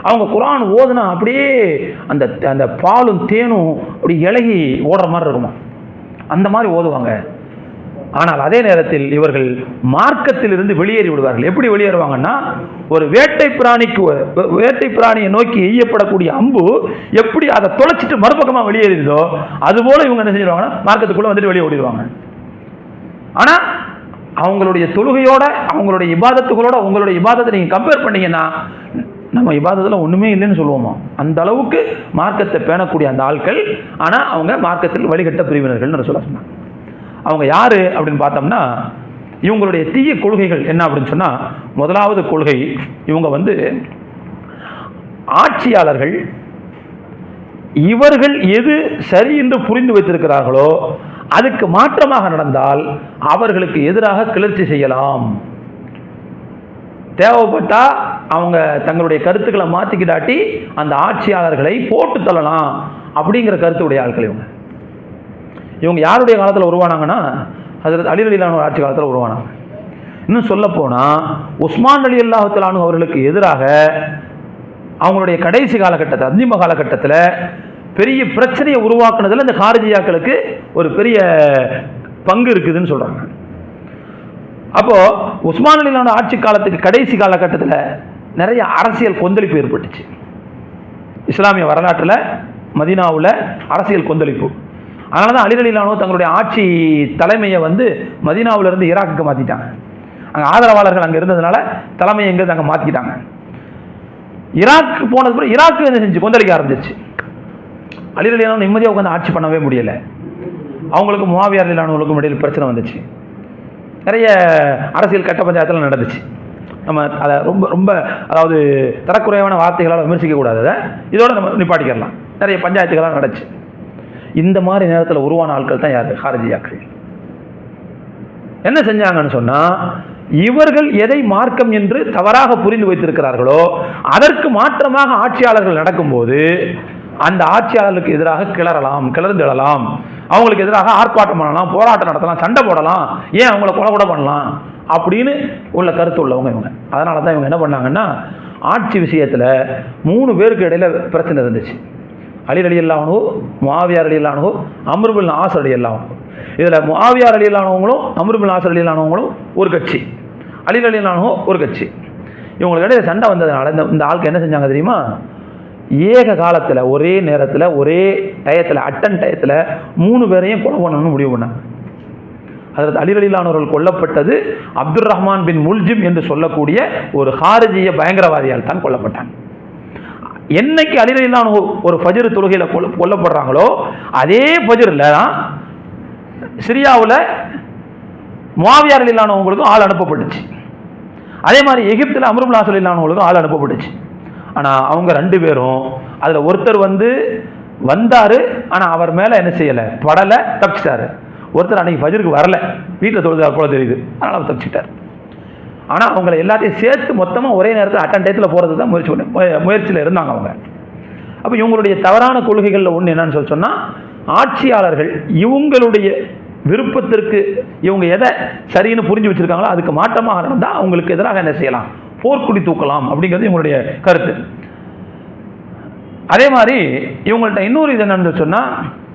அவங்க குர்ஆன் ஓதுனா அப்படியே அந்த அந்த பாலும் தேனும் அப்படி இலகி ஓடுற மாதிரி இருக்குமா, அந்த மாதிரி ஓதுவாங்க. ஆனால் அதே நேரத்தில் இவர்கள் மார்க்கத்திலிருந்து வெளியேறி விடுவார்கள். எப்படி வெளியேறுவாங்கன்னா, ஒரு வேட்டை பிராணியை நோக்கி எய்யப்படக்கூடிய அம்பு எப்படி அதை தொலைச்சிட்டு மறுபக்கமாக வெளியேறிதோ அதுபோல இவங்க என்ன செஞ்சிருவாங்கன்னா மார்க்கத்துக்குள்ளே வெளியே ஓடிடுவாங்க. ஆனால் அவங்களுடைய தொழுகையோட அவங்களுடைய இபாதத்துகளோட உங்களுடைய இபாதத்தை நீங்கள் கம்பேர் பண்ணீங்கன்னா, நம்ம இபாதத்தில் ஒன்றுமே இல்லைன்னு சொல்லுவோமா, அந்த அளவுக்கு மார்க்கத்தை பேணக்கூடிய அந்த ஆட்கள். ஆனால் அவங்க மார்க்கத்தில் வழிகட்ட பிரிவினர்கள்னு சொன்னாங்க. அவங்க யாரு அப்படின்னு பார்த்தோம்னா, இவங்களுடைய தீய கொள்கைகள் என்ன அப்படின்னு சொன்னால், முதலாவது கொள்கை, இவங்க ஆட்சியாளர்கள் இவர்கள் எது சரி என்று புரிந்து வைத்திருக்கிறார்களோ அதுக்கு மாற்றமாக நடந்தால் அவர்களுக்கு எதிராக கிளர்ச்சி செய்யலாம். தேவைப்பட்டா அவங்க தங்களுடைய கருத்துக்களை மாற்றிக்கிட்டாட்டி அந்த ஆட்சியாளர்களை போட்டு தள்ளலாம் அப்படிங்கிற கருத்துடைய ஆட்கள் இவங்க யாருடைய காலத்தில் உருவானாங்கன்னா, ஹஜ்ரத் அலி ரலியல்லாஹு அன்ஹு ஆட்சி காலத்தில் உருவானாங்க. இன்னும் சொல்ல போனால் உஸ்மான் ரலியல்லாஹு தஆலா அன்ஹு அவர்களுக்கு எதிராக அவங்களுடைய கடைசி காலகட்டத்தில், அந்திம காலகட்டத்தில் பெரிய பிரச்சனையை உருவாக்குனதில் இந்த ஹாரிஜியாக்களுக்கு ஒரு பெரிய பங்கு இருக்குதுன்னு சொல்கிறாங்க. அப்போது உஸ்மான் ரலியல்லாஹு அன்ஹு ஆட்சி காலத்துக்கு கடைசி காலகட்டத்தில் நிறைய அரசியல் கொந்தளிப்பு ஏற்பட்டுச்சு. இஸ்லாமிய வரலாற்றில் மதீனாவில் அரசியல் கொந்தளிப்பு. அதனால தான் அலி ரலியல்லாஹு அன்ஹு தங்களுடைய ஆட்சி தலைமையை மதீனாவிலிருந்து ஈராக்குக்கு மாற்றிட்டாங்க. அங்கே ஆதரவாளர்கள் அங்கே இருந்ததுனால தலைமையை எங்கே அங்கே மாற்றிக்கிட்டாங்க. ஈராக்கு போனது கூட ஈராக்கு என்ன செஞ்சு கொந்தளிக்க ஆரம்பிச்சிச்சு. அலி ரலியல்லாஹு அன்ஹு நிம்மதியாக உட்காந்து ஆட்சி பண்ணவே முடியலை. அவங்களுக்கு முஆவியா ரலியல்லாஹு அன்ஹுவுக்கும் இடையில் பிரச்சனை வந்துச்சு. நிறைய அரசியல் கட்ட பஞ்சாயத்தில் நடந்துச்சு. நம்ம அதை ரொம்ப ரொம்ப அதாவது தரக்குறைவான வார்த்தைகளால் விமர்சிக்கக்கூடாது. அதை இதோட நம்ம நிப்பாட்டிக்கலாம். நிறைய பஞ்சாயத்துகளாக நடந்துச்சு. இந்த மாதிரி நேரத்தில் உருவான ஆட்கள் தான் யார்? ஹாரிஜியாக்கள். என்ன செஞ்சாங்கன்னு சொன்னால், இவர்கள் எதை மார்க்கம் என்று தவறாக புரிந்து வைத்திருக்கிறார்களோ அதற்கு மாற்றமாக ஆட்சியாளர்கள் நடக்கும்போது அந்த ஆட்சியாளர்களுக்கு எதிராக கிளர்ந்தெழலாம், அவங்களுக்கு எதிராக ஆர்ப்பாட்டம் பண்ணலாம், போராட்டம் நடத்தலாம், சண்டை போடலாம், ஏன் அவங்கள கொலை கூட பண்ணலாம் அப்படின்னு உள்ள கருத்து உள்ளவங்க இவங்க. அதனால தான் இவங்க என்ன பண்ணாங்கன்னா, ஆட்சி விஷயத்தில் 3 பேருக்கு இடையில பிரச்சனை இருந்துச்சு. அலி ரலியல்லாஹு அன்ஹு, முஆவியா ரலியல்லாஹு அன்ஹு, அம்ர் இப்னு ஆஸ் ரலியல்லாஹு அன்ஹு. இதில் முஆவியா ரலியல்லாஹு அன்ஹுவும் அம்ர் இப்னு ஆஸ் ரலியல்லாஹு அன்ஹுவும் ஒரு கட்சி, அலி ரலியல்லாஹு அன்ஹு ஒரு கட்சி. இவங்களுக்கு இடையில சண்டை வந்ததுனால இந்த ஆளுக்கு என்ன செஞ்சாங்க தெரியுமா, ஏக காலத்தில் ஒரே நேரத்தில் ஒரே டயத்தில் அட்டன் டயத்தில் 3 பேரையும் கொலை பண்ணணும்னு முடிவு பண்ணாங்க. அதற்கு அலி ரலியல்லாஹு அன்ஹு அவர்கள் கொல்லப்பட்டது அப்துர் ரஹ்மான் பின் முல்ஜிம் என்று சொல்லக்கூடிய ஒரு ஹாரிஜிய பயங்கரவாதியால் தான் கொல்லப்பட்டாங்க. என்னைக்கு அலி ரலியல்லாஹு அன்ஹு ஒரு ஃபஜ்ர் தொழுகையில் கொல்லப்படுறாங்களோ அதே ஃபஜ்ரில் தான் சிரியாவில் முஆவியா ரலியல்லாஹு அன்ஹு அவங்களுக்கும் ஆள் அனுப்பப்பட்டுச்சு. அதே மாதிரி எகிப்தில் அம்ர் இப்னு ஆஸ் ரலியல்லாஹு அன்ஹுவுக்கும் ஆள் அனுப்பப்பட்டுச்சு. ஆனால் அவங்க 2 பேரும் அதில் ஒருத்தர் வந்தார், ஆனால் அவர் மேலே என்ன செய்யலை, படலை, தப்பிச்சிட்டார். ஒருத்தர் அன்றைக்கி ஃபஜ்ருக்கு வரல, வீட்டில் தொழுதா போல தெரியுது, அதனால் அவர் தப்பிச்சிட்டார். ஆனால் அவங்களை எல்லாத்தையும் சேர்த்து மொத்தமாக ஒரே நேரத்தில் அட்டன் டயத்தில் போகிறது தான் முயற்சியில் இருந்தாங்க அவங்க. அப்போ இவங்களுடைய தவறான கொள்கைகளில் ஒன்று என்னன்னு சொன்னால், ஆட்சியாளர்கள் இவங்களுடைய விருப்பத்திற்கு இவங்க எதை சரின்னு புரிஞ்சு வச்சுருக்காங்களோ அதுக்கு மாற்றமாக நடந்தால் அவங்களுக்கு எதிராக என்ன செய்யலாம், போர்க்குடி தூக்கலாம் அப்படிங்கிறது இவங்களுடைய கருத்து. அதே மாதிரி இவங்கள்ட்ட இன்னொரு இது என்னன்னு சொன்னால்,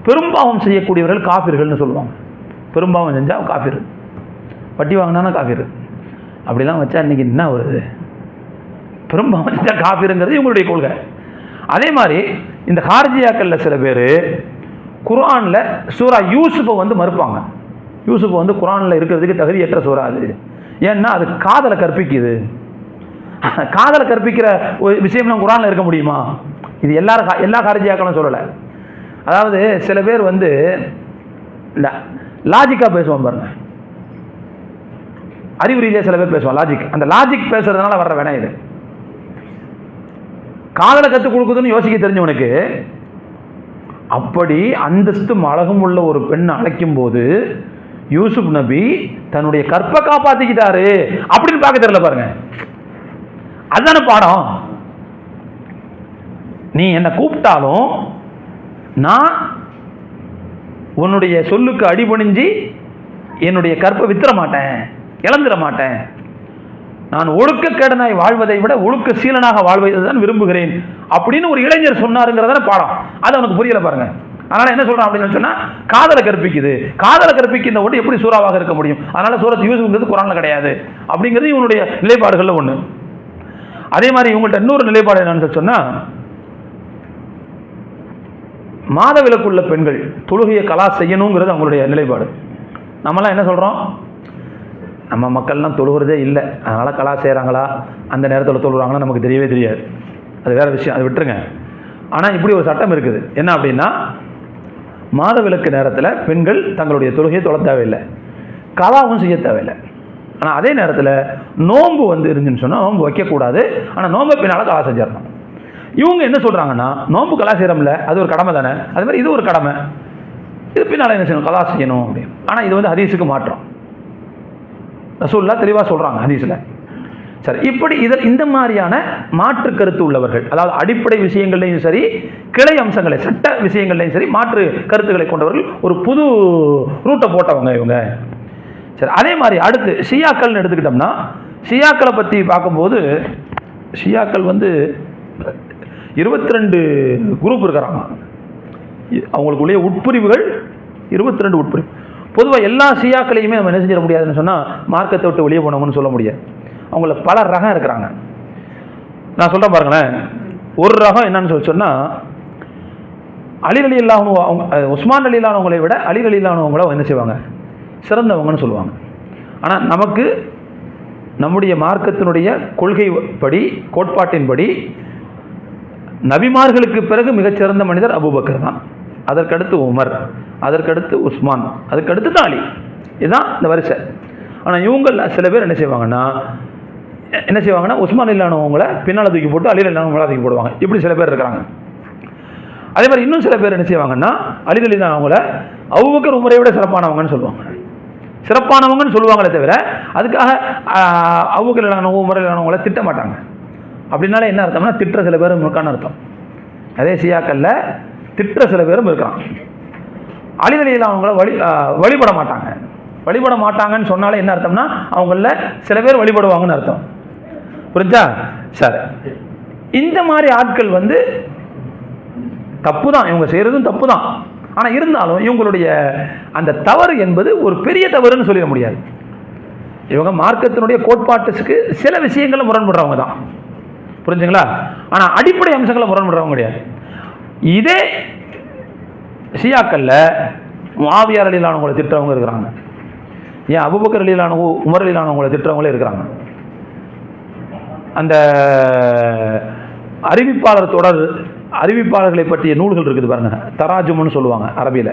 பெரும்பாவம் செய்யக்கூடியவர்கள் காஃபிர்கள்னு சொல்லுவாங்க. பெரும்பாவம் செஞ்சால் காஃபிர், வட்டி வாங்கினா காஃபிர், அப்படிலாம் வச்சா இன்றைக்கி என்ன வருது, பெரும்பாவம் செஞ்சால் காஃபிருங்கிறது இவங்களுடைய கொள்கை. அதே மாதிரி இந்த ஹார்ஜியாக்களில் சில பேர் குர்ஆனில் சூரா யூசுஃபை மறுப்பாங்க. யூசுஃப் குர்ஆனில் இருக்கிறதுக்கு தகுதியற்ற சூரா அது, ஏன்னா அது காதலை கற்பிக்குது. காதலை கற்பிக்கிற ஒரு விஷயம்லாம் குர்ஆனில் இருக்க முடியுமா? இது எல்லா ஹார்ஜியாக்களும் சொல்லலை. அதாவது சில பேர் லாஜிக்காக பேசுவான் பாருங்க, அறிவு ரீதியாக சில பேர் பேசுவான் லாஜிக். அந்த லாஜிக் பேசுறதுனால வர்ற வேணா இது. காதலை கற்றுக் கொடுக்குதுன்னு யோசிக்க தெரிஞ்சவனுக்கு அப்படி அந்தஸ்தும் அழகும் உள்ள ஒரு பெண்ணை அழைக்கும் போது யூசுப் நபி தன்னுடைய கற்பை காப்பாற்றிக்கிட்டாரு அப்படின்னு பார்க்க தெரியல பாருங்க. அதுதானே பாடம். நீ என்னை கூப்பிட்டாலும் நான் உன்னுடைய சொல்லுக்கு அடிபணிஞ்சு என்னுடைய கற்பை வித்துற மாட்டேன், இழந்துட மாட்டேன். நான் ஒழுக்கக்கேடனாய் வாழ்வதை விட ஒழுக்க சீலனாக வாழ்வதை தான் விரும்புகிறேன் அப்படின்னு ஒரு இளைஞர் சொன்னாருங்கிறதான பாடம். அது அவனுக்கு புரியல பாருங்க. அதனால என்ன சொல்றான் அப்படின்னு சொன்னா, காதலை கற்பிக்குது, காதலை கற்பிக்கின்ற ஒன்று எப்படி சூறாவாக இருக்க முடியும்? அதனால சூரத் யூசுஃப்ங்கிறது குர்ஆன்ல கிடையாது அப்படிங்கிறது இவனுடைய நிலைப்பாடுகள்ல ஒன்று. அதே மாதிரி இவங்கள்ட்ட இன்னொரு நிலைப்பாடு என்னன்னு சொன்னா, மாத விலக்குள்ள பெண்கள் தொழுகையை கலா செய்யணுங்கிறது அவங்களுடைய நிலைப்பாடு. நம்மளாம் என்ன சொல்றோம், நம்ம மக்கள்லாம் தொழுகிறதே இல்லை, அதனால் கலா செய்கிறாங்களா அந்த நேரத்தில் தொழுகிறாங்களா நமக்கு தெரியவே தெரியாது, அது வேறு விஷயம், அதை விட்டுருங்க. ஆனால் இப்படி ஒரு சட்டம் இருக்குது. என்ன அப்படின்னா, மாத விலக்கு நேரத்தில் பெண்கள் தங்களுடைய தொழுகையை தொழ தேவையில்லை, கலாவும் செய்ய தேவையில்லை. ஆனால் அதே நேரத்தில் நோன்பு இருந்துன்னு சொன்னால் நோன்பு வைக்கக்கூடாது, ஆனால் நோன்பை பின்னால் கலா செஞ்சிடணும். இவங்க என்ன சொல்கிறாங்கன்னா, நோன்பு கலா செய்கிறோம்ல அது ஒரு கடமை தானே, அது மாதிரி இது ஒரு கடமை, இது பின்னால் என்ன செய்யணும், கலா செய்யணும் அப்படின்னு. ஆனால் இது ஹதீஸுக்கு மாற்றம். ரசூலுல்லாஹ் தெளிவாக சொல்கிறாங்க ஹதீஸில். சரி, இப்படி இந்த மாதிரியான மாற்று கருத்து உள்ளவர்கள், அதாவது அடிப்படை விஷயங்கள்லையும் சரி கிளை அம்சங்களை சட்ட விஷயங்கள்லையும் சரி மாற்று கருத்துக்களை கொண்டவர்கள், ஒரு புது ரூட்டை போட்டவங்க இவங்க. சரி, அதே மாதிரி அடுத்து ஷியாக்கள்னு எடுத்துக்கிட்டோம்னா, ஷியாக்களை பற்றி பார்க்கும்போது ஷியாக்கள் 22 குரூப் இருக்கிறாங்க. அவங்களுக்குள்ளே உட்பிரிவுகள் 22 உட்பிரிவு. பொதுவாக எல்லா ஷியாக்களையுமே நம்ம என்ன செஞ்சிட முடியாதுன்னு சொன்னால் மார்க்கத்தை விட்டு வெளியே போனவங்கன்னு சொல்ல முடியாது. அவங்கள பல ரகம் இருக்கிறாங்க. நான் சொல்கிறேன் பாருங்களேன். ஒரு ரகம் என்னன்னு சொன்னால், அலி ரலியல்லாஹு அன்ஹு அவங்க உஸ்மான் ரலியல்லாஹு அன்ஹுவை விட அலி ரலியல்லாஹு அன்ஹுவை என்ன செய்வாங்க, சிறந்தவங்கன்னு சொல்லுவாங்க. ஆனால் நமக்கு நம்முடைய மார்க்கத்தினுடைய கொள்கைப்படி கோட்பாட்டின்படி நபிமார்களுக்கு பிறகு மிகச்சிறந்த மனிதர் அபூபக்கர் தான், அதற்கடுத்து உமர், அதற்கடுத்து உஸ்மான், அதுக்கடுத்து தான் அலி. இதுதான் இந்த வரிசை. ஆனால் இவங்க சில பேர் என்ன செய்வாங்கன்னா உஸ்மான் ரலியல்லாஹுவங்களை பின்னால் தூக்கி போட்டு அலி ரலியல்லாஹுவங்களை தூக்கி போடுவாங்க. இப்படி சில பேர் இருக்கிறாங்க. அதே மாதிரி இன்னும் சில பேர் என்ன செய்வாங்கன்னா அலி ரலியல்லாஹுவங்களை அபூபக்கர் உமரை விட சிறப்பானவங்கன்னு சொல்லுவாங்க. சிறப்பானவங்கன்னு சொல்லுவாங்களே தவிர அதுக்காக அபூபக்கர் ரலியல்லாஹு உமர் ரலியல்லாஹுவங்களை திட்ட மாட்டாங்க. அப்படின்னால என்ன அர்த்தம்னா, திட்டுற சில பேர் முக்கான அர்த்தம். அதே ஷியாக்களில் திட்டுற சில பேரும் இருக்கிறான். அலி ரலியல்லாஹு அவங்கள வழிபட மாட்டாங்க. வழிபட மாட்டாங்கன்னு சொன்னாலே என்ன அர்த்தம்னா அவங்கள சில பேர் வழிபடுவாங்கன்னு அர்த்தம். புரிஞ்சா? சரி, இந்த மாதிரி ஆட்கள் வந்து தப்பு தான், இவங்க செய்கிறதும் தப்பு தான். ஆனால் இருந்தாலும் இவங்களுடைய அந்த தவறு என்பது ஒரு பெரிய தவறுன்னு சொல்லிட முடியாது. இவங்க மார்க்கத்தினுடைய கோட்பாட்டுக்கு சில விஷயங்களை முரண்படுறவங்க தான், புரிஞ்சுங்களா? ஆனால் அடிப்படை அம்சங்களை முரண்படுறவங்க கிடையாது. இதே ஷியாக்களில் முஆவியா ரலியல்லாஹு அன்ஹுவை திட்டுறவங்க இருக்கிறாங்க. ஏன் அபூபக்கர் ரலியல்லாஹு அன்ஹு, உமர் ரலியல்லாஹு அன்ஹுவை திட்டுறவங்களே இருக்கிறாங்க. அந்த அறிவிப்பாளர் தொடர், அறிவிப்பாளர்களை பற்றிய நூல்கள் இருக்குது பாருங்க, தராஜும்னு சொல்லுவாங்க அரபியில்.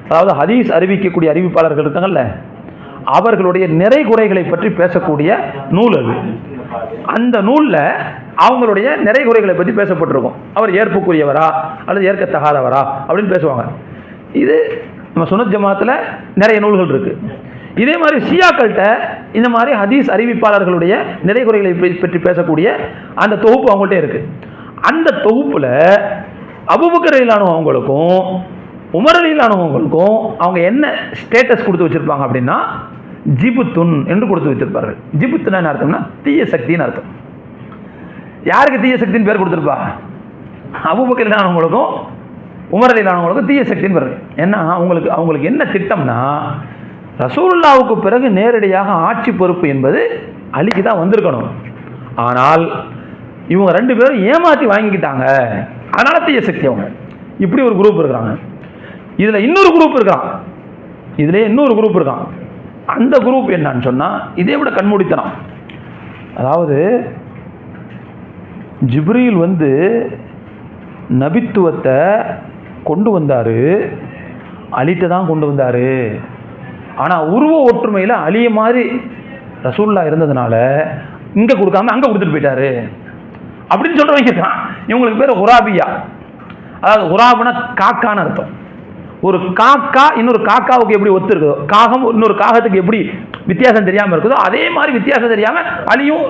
அதாவது ஹதீஸ் அறிவிக்கக்கூடிய அறிவிப்பாளர்கள் இருக்காங்கல்ல, அவர்களுடைய நிறை குறைகளை பற்றி பேசக்கூடிய நூல் அது. அந்த நூலில் அவங்களுடைய நிறை குறைகளை பற்றி பேசப்பட்டிருக்கும். அவர் ஏற்புக்குரியவரா அல்லது ஏற்கத்தகாதவரா அப்படின்னு பேசுவாங்க. இது நம்ம சுன்னத் ஜமாத்தில் நிறைய நூல்கள் இருக்குது. இதே மாதிரி ஷியாக்கள்கிட்ட இந்த மாதிரி ஹதீஸ் அறிவிப்பாளர்களுடைய நிறை குறைகளை பற்றி பேசக்கூடிய அந்த தொகுப்பு அவங்கள்ட்ட இருக்குது. அந்த தொகுப்பில் அபூபக்கர் ரலியல்லாஹு அன்ஹு அவங்களுக்கும் உமர் ரலியல்லாஹு அன்ஹு அவங்களுக்கும் அவங்க என்ன ஸ்டேட்டஸ் கொடுத்து வச்சுருப்பாங்க அப்படின்னா ஜிபுத்துன் என்று கொடுத்து வச்சிருப்பார்கள். ஜிபுத்துனா என்ன அர்த்தம்னா தீய சக்தின்னு அர்த்தம். யாருக்கு தீய சக்தின்னு பேர் கொடுத்துருப்பா? அபூபக்கர் ரலியல்லாஹு அன்ஹு அவங்களுக்கும் உமர் ரலியல்லாஹு அன்ஹு அவங்களுக்கும் தீய சக்தின்னு பேர். ஏன்னா அவங்களுக்கு என்ன திட்டம்னா, ரசூலுல்லாஹ்வுக்கு பிறகு நேரடியாக ஆட்சி பொறுப்பு என்பது அலிக்கு தான் வந்திருக்கணும். ஆனால் இவங்க ரெண்டு பேரும் ஏமாற்றி வாங்கிக்கிட்டாங்க, அதனால தீய சக்தி அவங்க. இப்படி ஒரு குரூப் இருக்கிறாங்க. இதில் இன்னொரு குரூப் இருக்கான், இதிலே இன்னொரு குரூப் இருக்கான். அந்த குரூப் என்னன்னு சொன்னால் இதே விட கண்மூடித்தனம். அதாவது ஜிப்ரீல் வந்து நபித்துவத்தை கொண்டு வந்தார், அலிட்ட தான் கொண்டு வந்தார். ஆனால் உருவ ஒற்றுமையில் அலிய மாதிரி ரசூலுல்லாஹ் இருந்ததுனால இங்கே கொடுக்காம அங்கே கொடுத்துட்டு போயிட்டாரு அப்படின்னு சொல்கிறவங்க இருக்கான். இவங்களுக்கு பேர் குராபியா. அதாவது குராபுனா காக்கான்னு அர்த்தம். ஒரு காக்கா இன்னொரு காக்காவுக்கு எப்படி ஒத்து இருக்குதோ, காகம் இன்னொரு காகத்துக்கு எப்படி வித்தியாசம் தெரியாமல் இருக்குதோ, அதே மாதிரி வித்தியாசம் தெரியாமல் அலியும்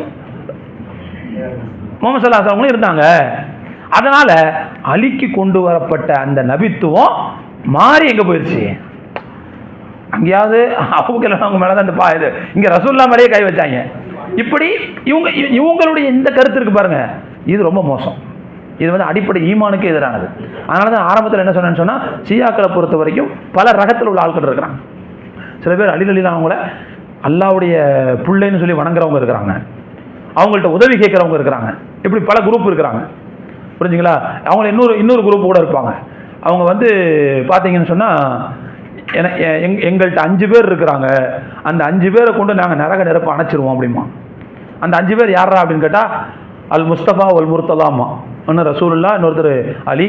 முஹம்மது ஸல்லல்லாஹு அலைஹி வஸல்லம் இருந்தாங்க. அதனால் அலிக்கு கொண்டு வரப்பட்ட அந்த நபித்துவம் மாறி எங்கே போயிடுச்சு? அங்கேயாவது அபூபக்கர் அவங்க மேலே தான் இந்த இது இங்கே ரசூலுல்லாஹ் மேலேயே கை வச்சாங்க. இப்படி இவங்களுடைய இந்த கருத்து இருக்கு பாருங்க, இது ரொம்ப மோசம். இது வந்து அடிப்படை ஈமானுக்கு எதிரானது. அதனால தான் ஆரம்பத்தில் என்ன சொன்னேன்னு சொன்னால், ஷியாக்களை பொறுத்த வரைக்கும் பல ரகத்தில் உள்ள ஆட்கள் இருக்கிறாங்க. சில பேர் அலி ரலியல்லாஹு அவங்கள அல்லாவுடைய பிள்ளைன்னு சொல்லி வணங்குறவங்க இருக்கிறாங்க, அவங்கள்ட்ட உதவி கேட்குறவங்க இருக்கிறாங்க. இப்படி பல குரூப் இருக்கிறாங்க, புரிஞ்சுங்களா? அவங்கள இன்னொரு குரூப் கூட இருப்பாங்க. அவங்க வந்து பார்த்தீங்கன்னு சொன்னால், எங்கள்கிட்ட 5 பேர் இருக்கிறாங்க, அந்த 5 பேரை கொண்டு நாங்கள் நரக நெருப்ப அணைச்சிருவோம் அப்படிமா. அந்த 5 பேர் யாரா அப்படின்னு கேட்டால், அல் முஸ்தபா அல் முர்தலாமா, ஒன்று ரசூலுல்லாஹ், இன்னொருத்தர் அலி,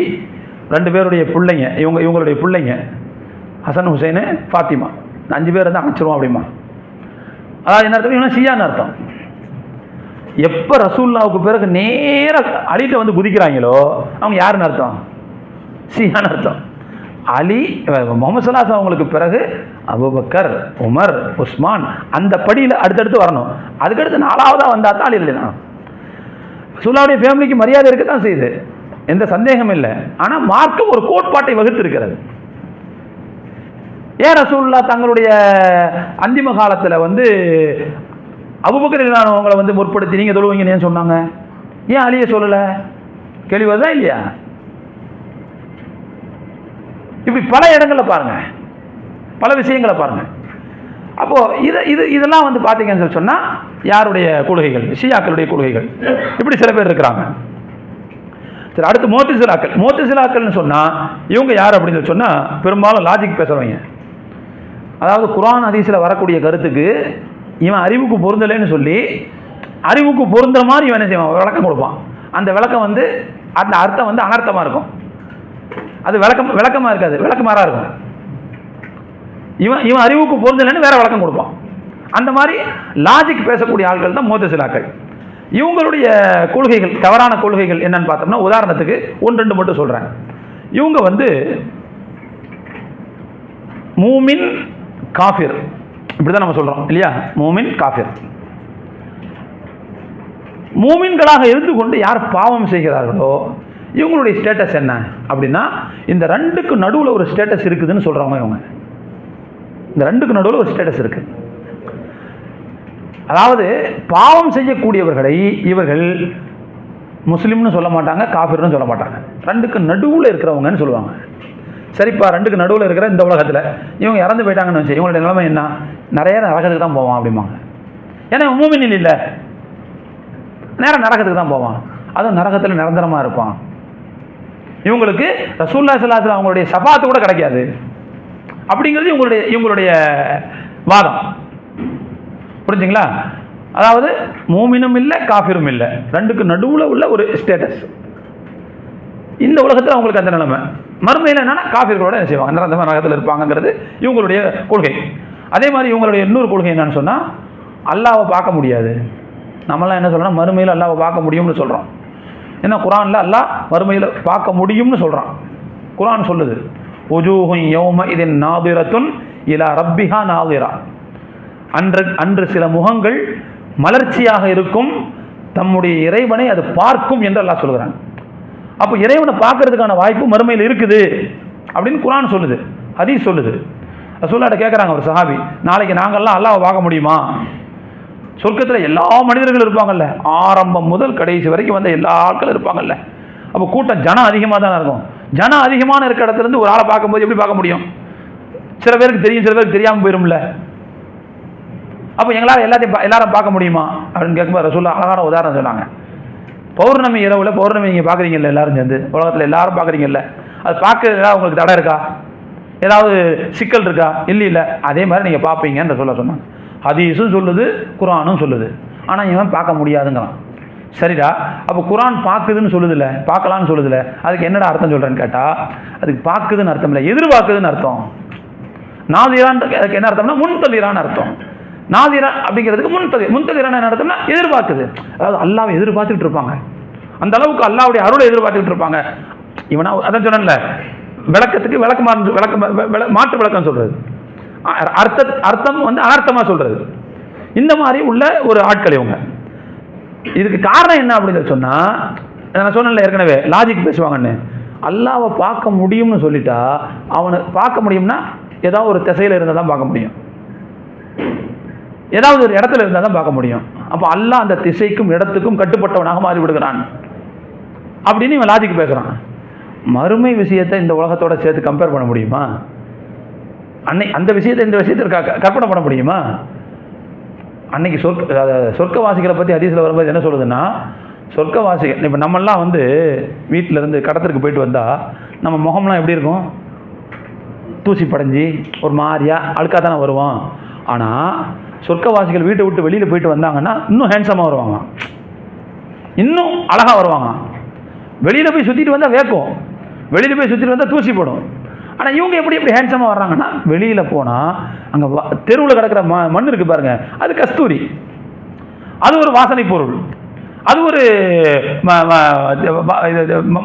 2 பேருடைய பிள்ளைங்க, இவங்களுடைய பிள்ளைங்க ஹசன் ஹுசைனு ஃபாத்திமா. 5 பேர் வந்து அணைச்சிருவோம் அப்படிமா. அதாவது என்ன அர்த்தம்? இவங்க ஷியான்னு அர்த்தம். எப்போ ரசூலுல்லாஹ்வுக்கு பிறகு நேராக அலிட்ட வந்து குதிக்கிறாங்களோ அவங்க யாருன்னு அர்த்தம்? ஷியான்னு அர்த்தம். அலி முஹம்மது ஸல்லல்லாஹு அலைஹி வஸல்லம் அவங்களுக்கு பிறகு அபூபக்கர், உமர், உஸ்மான், அந்த படியில் அடுத்தடுத்து வரணும். அதுக்கடுத்து 4ஆவதாக வந்தால் தான் அலி ரலியல்லாஹு. ரசூலுல்லாஹ்வுடைய ஃபேமிலிக்கு மரியாதை இருக்க தான் செய்யுது, எந்த சந்தேகம் இல்லை. ஆனால் மார்க்கம் ஒரு கோட்பாட்டை வகுத்து இருக்கிறது. ஏன் ரசூலுல்லாஹ் தங்களுடைய அந்திம காலத்தில் வந்து அபூபக்கர் ரலியல்லாஹு அவங்களை வந்து முற்படுத்தி நீங்கள் தொழுவீங்கன்னு ஏன் சொன்னாங்க? ஏன் அலியை சொல்லலை? கேள்வி வருதா இல்லையா? இப்படி பல இடங்களில் பாருங்க, பல விஷயங்களை பாருங்க. அப்போது இதெல்லாம் வந்து பார்த்தீங்கன்னு சொன்னால் யாருடைய கொள்கைகள்? ஷியாக்களுடைய கொள்கைகள். இப்படி சில பேர் இருக்கிறாங்க. சரி, அடுத்து முஅ்தஸிலாக்கள். முஅ்தஸிலாக்கள்னு சொன்னால் இவங்க யார் அப்படின்னு சொன்னால் பெரும்பாலும் லாஜிக் பேசுகிறவங்க. அதாவது குர்ஆன் ஹதீஸில் வரக்கூடிய கருத்துக்கு இவன் அறிவுக்கு பொருந்தலைன்னு சொல்லி அறிவுக்கு பொருந்துற மாதிரி இவன் என்ன செய்வான்? விளக்கம் கொடுப்பான். அந்த விளக்கம் வந்து அந்த அர்த்தம் வந்து அனர்த்தமாக இருக்கும். அது விளக்கமாக இருக்காது, விளக்கமாறாக இருக்கும். இவன் அறிவுக்கு பொருந்தலைன்னு வேற விளக்கம் கொடுப்பான். அந்த மாதிரி லாஜிக் பேசக்கூடிய ஆட்கள் தான் முஅ்தஸிலாக்கள். இவங்களுடைய கொள்கைகள், தவறான கொள்கைகள் என்னன்னு பார்த்தோம்னா, உதாரணத்துக்கு 1-2 மட்டும் சொல்கிறேன். இவங்க வந்து மூமின் காஃபிர் இப்படி தான் நம்ம சொல்கிறோம் இல்லையா? மூமின் காஃபிர். மூமின்களாக இருந்து கொண்டு யார் பாவம் செய்கிறார்களோ, இவங்களுடைய ஸ்டேட்டஸ் என்ன அப்படின்னா, இந்த ரெண்டுக்கு நடுவில் ஒரு ஸ்டேட்டஸ் இருக்குதுன்னு சொல்கிறவங்க இவங்க. இந்த ரெண்டுக்கு நடுவில் ஒரு ஸ்டேட்டஸ் இருக்குது. அதாவது பாவம் செய்யக்கூடியவர்களை இவர்கள் முஸ்லீம்னு சொல்ல மாட்டாங்க, காஃபிர்னு சொல்ல மாட்டாங்க. ரெண்டுக்கு நடுவில் இருக்கிறவங்கன்னு சொல்லுவாங்க. சரிப்பா, ரெண்டுக்கு நடுவில் இருக்கிற இந்த உலகத்தில் இவங்க இறந்து போயிட்டாங்கன்னு வச்சு இவங்களுடைய நிலைமை என்ன? நிறைய நரகத்துக்கு தான் போவான் அப்படிம்பாங்க. ஏன்னா மூமினில் இல்லை, நேரம் நரகத்துக்கு தான் போவான். அதுவும் நரகத்தில் நிரந்தரமாக இருப்பான். இவங்களுக்கு ரசூலுல்லாஹி ஸல்லல்லாஹு அலைஹி வஸல்லம் அவங்களுடைய ஷஃபாஅத் கூட கிடைக்காது அப்படிங்கிறது இவங்களுடைய வாதம். புரிஞ்சுங்களா? அதாவது மூமினும் இல்லை, காஃபிரும் இல்லை, ரெண்டுக்கு நடுவில் உள்ள ஒரு ஸ்டேட்டஸ். இந்த உலகத்தில் அவங்களுக்கு அந்த நிலைமை. மறுமையில் என்னன்னா காஃபிர்களோட என்ன செய்வாங்க? நிரந்தரமாக நரகத்தில் இருப்பாங்கிறது இவங்களுடைய கொள்கை. அதே மாதிரி இவங்களுடைய இன்னொரு கொள்கை என்னன்னு சொன்னால், அல்லாஹ்வை பார்க்க முடியாது. நம்மளாம் என்ன சொல்கிறோம்? மறுமையில் அல்லாஹ்வை பார்க்க முடியும்னு சொல்கிறோம். ஏன்னா குர்ஆனில் அல்லாஹ் மறுமையில் பார்க்க முடியும்னு சொல்கிறான். குர்ஆன் சொல்லுது, உஜூஹுன் யௌமஇதின் நாதிரத்துன் இலா ரப்பிஹா நாதிரா. அன்று சில முகங்கள் மலர்ச்சியாக இருக்கும், தம்முடைய இறைவனை அது பார்க்கும் என்று அல்லாஹ் சொல்கிறான். அப்போ இறைவனை பார்க்கறதுக்கான வாய்ப்பு மறுமையில் இருக்குது அப்படின்னு குர்ஆன் சொல்லுது, ஹதீஸ் சொல்லுது. ரசூலுல்லாஹ்ட்ட கேட்குறாங்க ஒரு சஹாபி, நாளைக்கு நாங்கள்லாம் அல்லாஹ்வை பார்க்க முடியுமா? சொர்க்கத்தில் எல்லா மனிதர்களும் இருப்பாங்கல்ல, ஆரம்பம் முதல் கடைசி வரைக்கும் வந்த எல்லா ஆட்களும் இருப்பாங்கல்ல. அப்போ கூட்டம் ஜனம் அதிகமாக தானே இருக்கும். ஜனம் அதிகமான இருக்கிற இடத்துலேருந்து ஒரு ஆளை பார்க்கும்போது எப்படி பார்க்க முடியும்? சில பேருக்கு தெரியும், சில பேருக்கு தெரியாமல் போயிடும்ல. அப்போ எங்களால் எல்லாரும் பார்க்க முடியுமா அப்படின்னு கேட்கும்போது ரசூலுல்லாஹ் அழகான உதாரணம் சொன்னாங்க. பௌர்ணமி இரவில் பௌர்ணமி நீங்கள் பார்க்குறீங்கல்ல, எல்லாரும் சேர்ந்து உலகத்தில் எல்லாரும் பார்க்குறீங்கல்ல, அது பார்க்கறதுல உங்களுக்கு தடை இருக்கா? ஏதாவது சிக்கல் இருக்கா? இல்லை. அதே மாதிரி நீங்கள் பார்ப்பீங்கன்னு சொன்னாங்க. ஹதீஸும் சொல்லுது, குர்ஆனும் சொல்லுது. ஆனால் இவன் பார்க்க முடியாதுங்கிறான். சரிடா, அப்போ குர்ஆன் பார்க்குதுன்னு சொல்லுதில்ல, பார்க்கலான்னு சொல்லுதில்ல, அதுக்கு என்னடா அர்த்தம் சொல்கிறேன்னு கேட்டால், அதுக்கு பார்க்குதுன்னு அர்த்தம் இல்லை, எதிர்பார்க்குதுன்னு அர்த்தம். நாதிரான் அதுக்கு என்ன அர்த்தம்னா முன்தலிரான்னு அர்த்தம். நாதிரா அப்படிங்கிறதுக்கு முன்தலிரான என்ன அர்த்தம்னா எதிர்பார்க்குது. அதாவது அல்லாஹ்வை எதிர்பார்த்துக்கிட்டு இருப்பாங்க. அந்த அளவுக்கு அல்லாஹ்வுடைய அருளை எதிர்பார்த்துக்கிட்டு இருப்பாங்க. இவனா அதான் சொன்னேன்ல, விளக்கத்துக்கு மாற்று விளக்கம் சொல்கிறது, அர்த்தம் அனர்த்தமாக சொல்கிறது. இந்த மாதிரி உள்ள ஒரு ஆட்கள் இவங்க. இதுக்கு காரணம் என்ன அப்படின்னு சொன்னால், நான் சொன்னேன்ல ஏற்கனவே, லாஜிக் பேசுவாங்கன்னு. அல்லாஹ்வை பார்க்க முடியும்னு சொல்லிட்டா, அவனை பார்க்க முடியும்னா ஏதாவது ஒரு திசையில் இருந்தால் தான் பார்க்க முடியும், ஏதாவது ஒரு இடத்துல இருந்தால் தான் பார்க்க முடியும். அப்போ அல்லாஹ் அந்த திசைக்கும் இடத்துக்கும் கட்டுப்பட்டவனாக மாறி விடுகிறான் அப்படின்னு இவன் லாஜிக் பேசுகிறான். மறுமை விஷயத்தை இந்த உலகத்தோட சேர்த்து கம்பேர் பண்ண முடியுமா? அந்த விஷயத்தை இந்த விஷயத்திற்கு கற்பனை பண்ண முடியுமா? அன்னைக்கு சொர்க்கவாசிகளை பற்றி ஹதீஸில் வரும்போது என்ன சொல்லுதுன்னா, சொர்க்கவாசிகள் இப்போ நம்மெல்லாம் வீட்டில் இருந்து கடத்திற்கு போயிட்டு வந்தால் நம்ம முகம்லாம் எப்படி இருக்கும்? தூசி படைஞ்சி ஒரு மாதிரியா அழுக்காக தானே வருவோம். ஆனால் சொர்க்கவாசிகள் வீட்டை விட்டு வெளியில் போயிட்டு வந்தாங்கன்னா இன்னும் ஹேண்ட்ஸமாக வருவாங்க, இன்னும் அழகாக வருவாங்க. வெளியில் போய் சுற்றிட்டு வந்தால் வேக்கும், வெளியில் போய் சுற்றிட்டு வந்தால் தூசி போடும். ஆனால் இவங்க எப்படி ஹேண்ட்ஸமாக வர்றாங்கன்னா, வெளியில் போனால் அங்கே தெருவில் கிடக்கிற மண் இருக்குது பாருங்கள், அது கஸ்தூரி, அது ஒரு வாசனை பொருள், அது ஒரு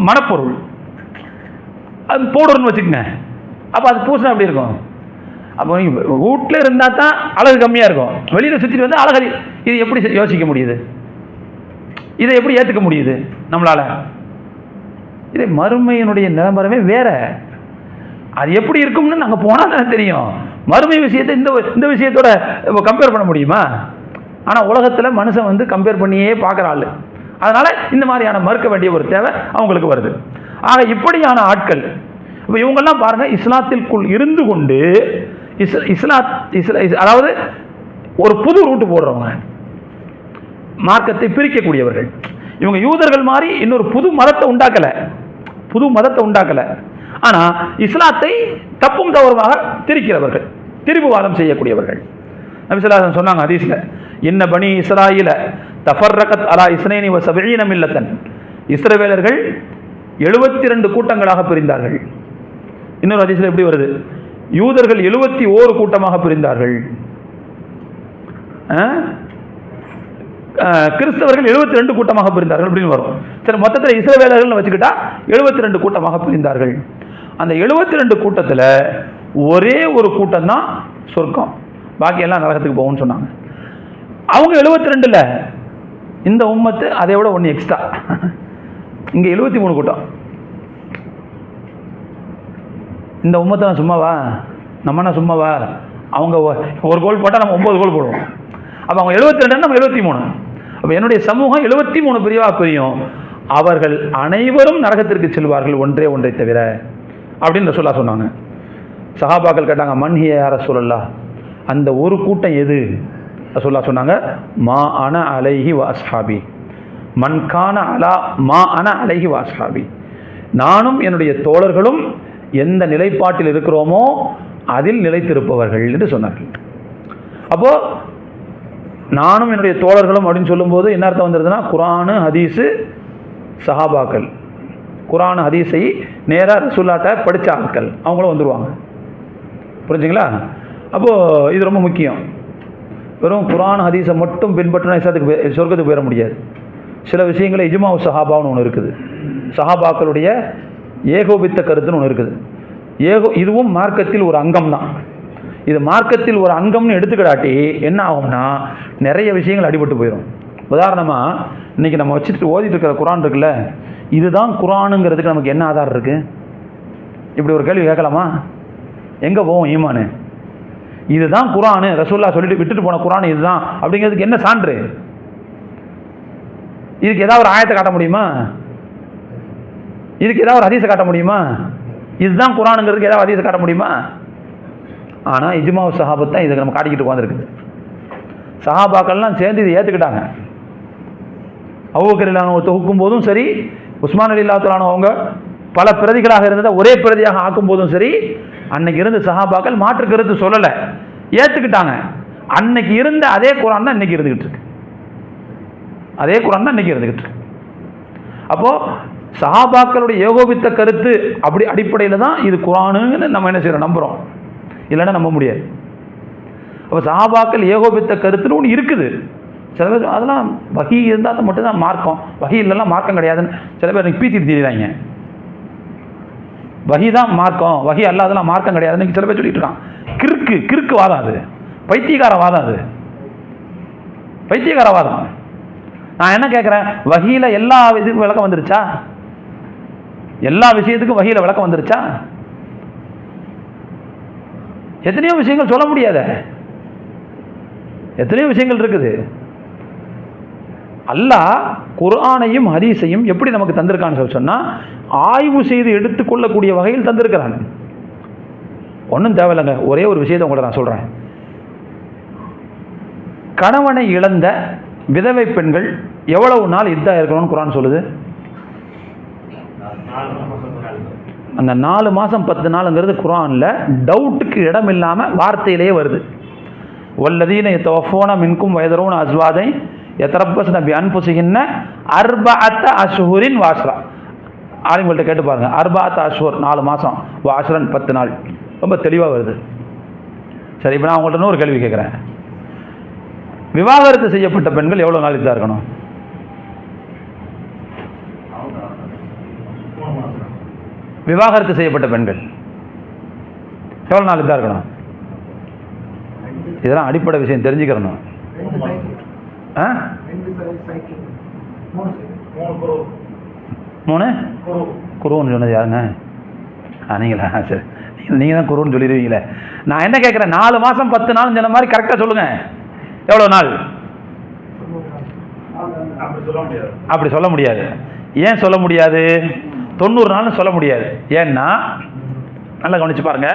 மணப்பொருள், அது பவுடர்னு வச்சுக்கோங்க. அப்போ அது பூசினா எப்படி இருக்கும்? அப்போ நீங்கள் வீட்டில் இருந்தால் தான் அழகு கம்மியாக இருக்கும், வெளியில் சுற்றிட்டு வந்தால் அழகு. இது எப்படி யோசிக்க முடியுது? இதை எப்படி ஏற்றுக்க முடியுது நம்மளால்? இதை மறுமையினுடைய நிலவரமே வேற. அது எப்படி இருக்கும்னு நாங்கள் போனால் தான் தெரியும். மறுமை விஷயத்தை இந்த விஷயத்தோட கம்பேர் பண்ண முடியுமா? ஆனால் உலகத்தில் மனுஷன் கம்பேர் பண்ணியே பார்க்குற ஆள். அதனால் இந்த மாதிரியான மறுக்க வேண்டிய ஒரு தேவை அவங்களுக்கு வருது. ஆக இப்படியான ஆட்கள் இப்போ இவங்கெல்லாம் பாருங்கள், இஸ்லாத்திற்குள் இருந்து கொண்டு அதாவது ஒரு புது ரூட்டு போடுறவங்க, மார்க்கத்தை பிரிக்கக்கூடியவர்கள். இவங்க யூதர்கள் மாதிரி இன்னொரு புது மதத்தை உண்டாக்கலை, ஆனால் இஸ்லாத்தை தப்பும் தவறுமாக திரிக்கிறவர்கள், திரிபுவாதம் செய்யக்கூடியவர்கள். நபி ஸல்லல்லாஹு அலைஹி வஸல்லம் சொன்னாங்க ஹதீஸ்ல, இன்ன பனி இஸ்ராயீல தஃபர்ரகத் அலா இஸ்னைனி வ சபீன மில்லத்தன். இஸ்ரவேலர்கள் 72 கூட்டங்களாக பிரிந்தார்கள். இன்னொரு ஹதீஸ்ல எப்படி வருது? யூதர்கள் 71 கூட்டமாக பிரிந்தார்கள், கிறிஸ்தவர்கள் 72 கூட்டமாக பிரிந்தார்கள் அப்படின்னு வரும். சரி, மொத்தத்தில் இஸ்ரவேலர்கள் வச்சுக்கிட்டா 72 கூட்டமாக பிரிந்தார்கள். அந்த 72 கூட்டத்தில் ஒரே ஒரு கூட்டம் தான் சொர்க்கம், பாக்கி எல்லாம் நரகத்துக்கு போகும்னு சொன்னாங்க. அவங்க 72 இந்த உம்மத்து அதை விட ஒன்று எக்ஸ்ட்ரா, இங்கே 73 கூட்டம். இந்த உம்மத்தை சும்மாவா, நம்மனா சும்மாவா? அவங்க ஒரு கோல் போட்டால் நம்ம 9 கோல் போடுவோம். அப்போ அவங்க 72 நம்ம 73. அப்போ என்னுடைய சமூகம் 73 பிரிவாக பிரியும். அவர்கள் அனைவரும் நரகத்திற்கு செல்வார்கள் ஒன்றே ஒன்றை தவிர அப்படின்னு ரசூலுல்லாஹ் சொன்னாங்க. சஹாபாக்கள் கேட்டாங்க, மன்ஹிய யா ரசூலல்லாஹ், அந்த ஒரு கூட்டம் எது? ரசூலுல்லாஹ் சொன்னாங்க, மா அன அலைஹி வ அஸ்ஹாபி, மன்கான அலா மா அன அலைஹி வ அஸ்ஹாபி, நானும் என்னுடைய தோழர்களும் எந்த நிலைப்பாட்டில் இருக்கிறோமோ அதில் நிலைத்திருப்பவர்கள் என்று சொன்னார்கள். அப்போ நானும் என்னுடைய தோழர்களும் அப்படின்னு சொல்லும்போது என்ன அர்த்தம் வந்துடுதுன்னா, குர்ஆன் ஹதீஸு சஹாபாக்கள், குர்ஆன் ஹதீஸை நேராக ரசூலுல்லாஹ்ட்ட படித்த ஆட்கள் அவங்களும் வந்துடுவாங்க. புரிஞ்சுங்களா? அப்போது இது ரொம்ப முக்கியம். வெறும் குர்ஆன் ஹதீஸை மட்டும் பின்பற்றினா சொர்க்கத்துக்கு போயிட முடியாது. சில விஷயங்களை இஜ்மாஉ சஹாபான்னு ஒன்று இருக்குது, சஹாபாக்களுடைய ஏகோபித்த கருத்துன்னு ஒன்று இருக்குது. இதுவும் மார்க்கத்தில் ஒரு அங்கம் தான். இது மார்க்கத்தில் ஒரு அங்கம்னு எடுத்துக்கிடாட்டி என்ன ஆகும்னா நிறைய விஷயங்கள் அடிபட்டு போயிடும். உதாரணமாக இன்றைக்கி நம்ம வச்சுட்டு ஓதிட்டு இருக்கிற குர்ஆன் இருக்குல்ல, இதுதான் குர்ஆனுங்கிறதுக்கு நமக்கு என்ன ஆதாரம் இருக்குது? இப்படி ஒரு கேள்வி கேட்கலாமா? எங்கே போவோம் ஈமானு? இதுதான் குர்ஆனு, ரசூலுல்லாஹ் சொல்லிட்டு விட்டுட்டு போன குர்ஆன் இதுதான் அப்படிங்கிறதுக்கு என்ன சான்று? இதுக்கு ஏதாவது ஒரு ஆயத்தை காட்ட முடியுமா? இதுக்கு ஏதாவது ஒரு ஹதீஸை காட்ட முடியுமா? இதுதான் குர்ஆனுங்கிறதுக்கு ஏதாவது ஹதீஸை காட்ட முடியுமா? ஆனால் இஜ்மாஉ சஹாபத் தான் இதுக்கு நம்ம காட்டிக்கிட்டு உட்காந்துருக்குது. சஹாபாக்கள்லாம் சேர்ந்து இதை ஏற்றுக்கிட்டாங்க. அபூபக்கர் ரலியல்லாஹு அன்ஹு தொகுக்கும் போதும் சரி, உஸ்மான் ரலியல்லாஹு அன்ஹு அவங்க பல பிரதிகளாக இருந்ததை ஒரே பிரதியாக ஆக்கும் போதும் சரி, அன்னைக்கு இருந்த சஹாபாக்கள் மாற்று கருத்து சொல்லலை, ஏற்றுக்கிட்டாங்க. அன்னைக்கு இருந்த அதே குர்ஆன் தான் இன்னைக்கு இருந்துகிட்டு இருக்கு. அதே குர்ஆன் தான் இன்னைக்கு இருந்துகிட்டு இருக்கு. அப்போது சஹாபாக்களுடைய ஏகோபித்த கருத்து அப்படி அடிப்படையில் தான் இது குர்ஆனுன்னு நம்ம என்ன செய்கிறோம், நம்புகிறோம். இல்லைன்னா நம்ப முடியாது. அப்போ சஹாபாக்கள் ஏகோபித்த கருத்துன்னு ஒன்று இருக்குது. சில பேர் அதெல்லாம் வஹி இருந்தால் மட்டும்தான் மார்க்கம், வஹி இல்லைலாம் மார்க்கம் கிடையாதுன்னு சில பேர் எனக்கு பீத்திட்டு தெரியுறாங்க. வஹி தான் மார்க்கம், வஹி அல்லாதெல்லாம் மார்க்கம் கிடையாதுன்னு சில பேர் சொல்லிட்டு இருக்கான். கிறுக்கு வாதம் அது, பைத்தியகார வாதம் அது, பைத்தியகார வாதம். நான் என்ன கேட்குறேன், வஹியில் எல்லா இதுக்கும் விளக்கம் வந்துருச்சா? எல்லா விஷயத்துக்கும் வஹியில் விளக்கம் வந்துருச்சா? எத்தனையோ விஷயங்கள் சொல்ல முடியாத, எத்தனையோ விஷயங்கள் இருக்குது. அல்லாஹ் குர்ஆனையும் ஹதீஸையும் எப்படி நமக்கு தந்திருக்கான்னு சொன்னால், ஆய்வு செய்து எடுத்துக்கொள்ளக்கூடிய வகையில் தந்திருக்கிறான். ஒன்றும் தேவையில்லைங்க, ஒரே ஒரு விஷயத்தை உங்கள்கிட்ட நான் சொல்கிறேன். கணவனை இழந்த விதவை பெண்கள் எவ்வளவு நாள் இத்தா இருக்கணும்னு குர்ஆன் சொல்லுது? அந்த 4 மாதம் 10 நாளுங்கிறது குர்ஆனில் டவுட்டுக்கு இடம் இல்லாமல் வார்த்தையிலேயே வருது. வல்லதீன யதவஃபூன மின்கும் வயதரூன அஸ்வாதை யதரப்பஸ்ன பிஅன்ஃபுஸிஹின்ன அர்பஅத அஷ்ஹுரின் வஅஷ்ரா. ஆளுங்கள்ட்ட கேட்டு பாருங்கள், அர்பஅத அஷ்ஹுர் 4 மாதம், வஅஷ்ரன் 10 நாள், ரொம்ப தெளிவாக வருது. சரி, இப்போ நான் உங்கள்கிட்ட ஒரு கேள்வி கேட்குறேன். விவாகரத்து செய்யப்பட்ட பெண்கள் எவ்வளோ நாள் இதாக இருக்கணும்? விவாகரத்து செய்யப்பட்ட பெண்கள் எவ்வளோ நாள் இதாக இருக்கணும்? இதெல்லாம் அடிப்படை விஷயம் தெரிஞ்சுக்கிறணும். மூணு குருன்னு சொன்னது யாருங்க? நீங்களா? சரி, நீங்கள் தான் குருன்னு சொல்லிடுவீங்களே. நான் என்ன கேட்குறேன், 4 மாதம் 10 நாள் சொன்ன மாதிரி கரெக்டாக சொல்லுங்கள். எவ்வளோ நாள்? அப்படி சொல்ல முடியாது. ஏன் சொல்ல முடியாது? 90 நாள்னு சொல்ல முடியாது. ஏன்னா நல்லா கவனிச்சு பாருங்க,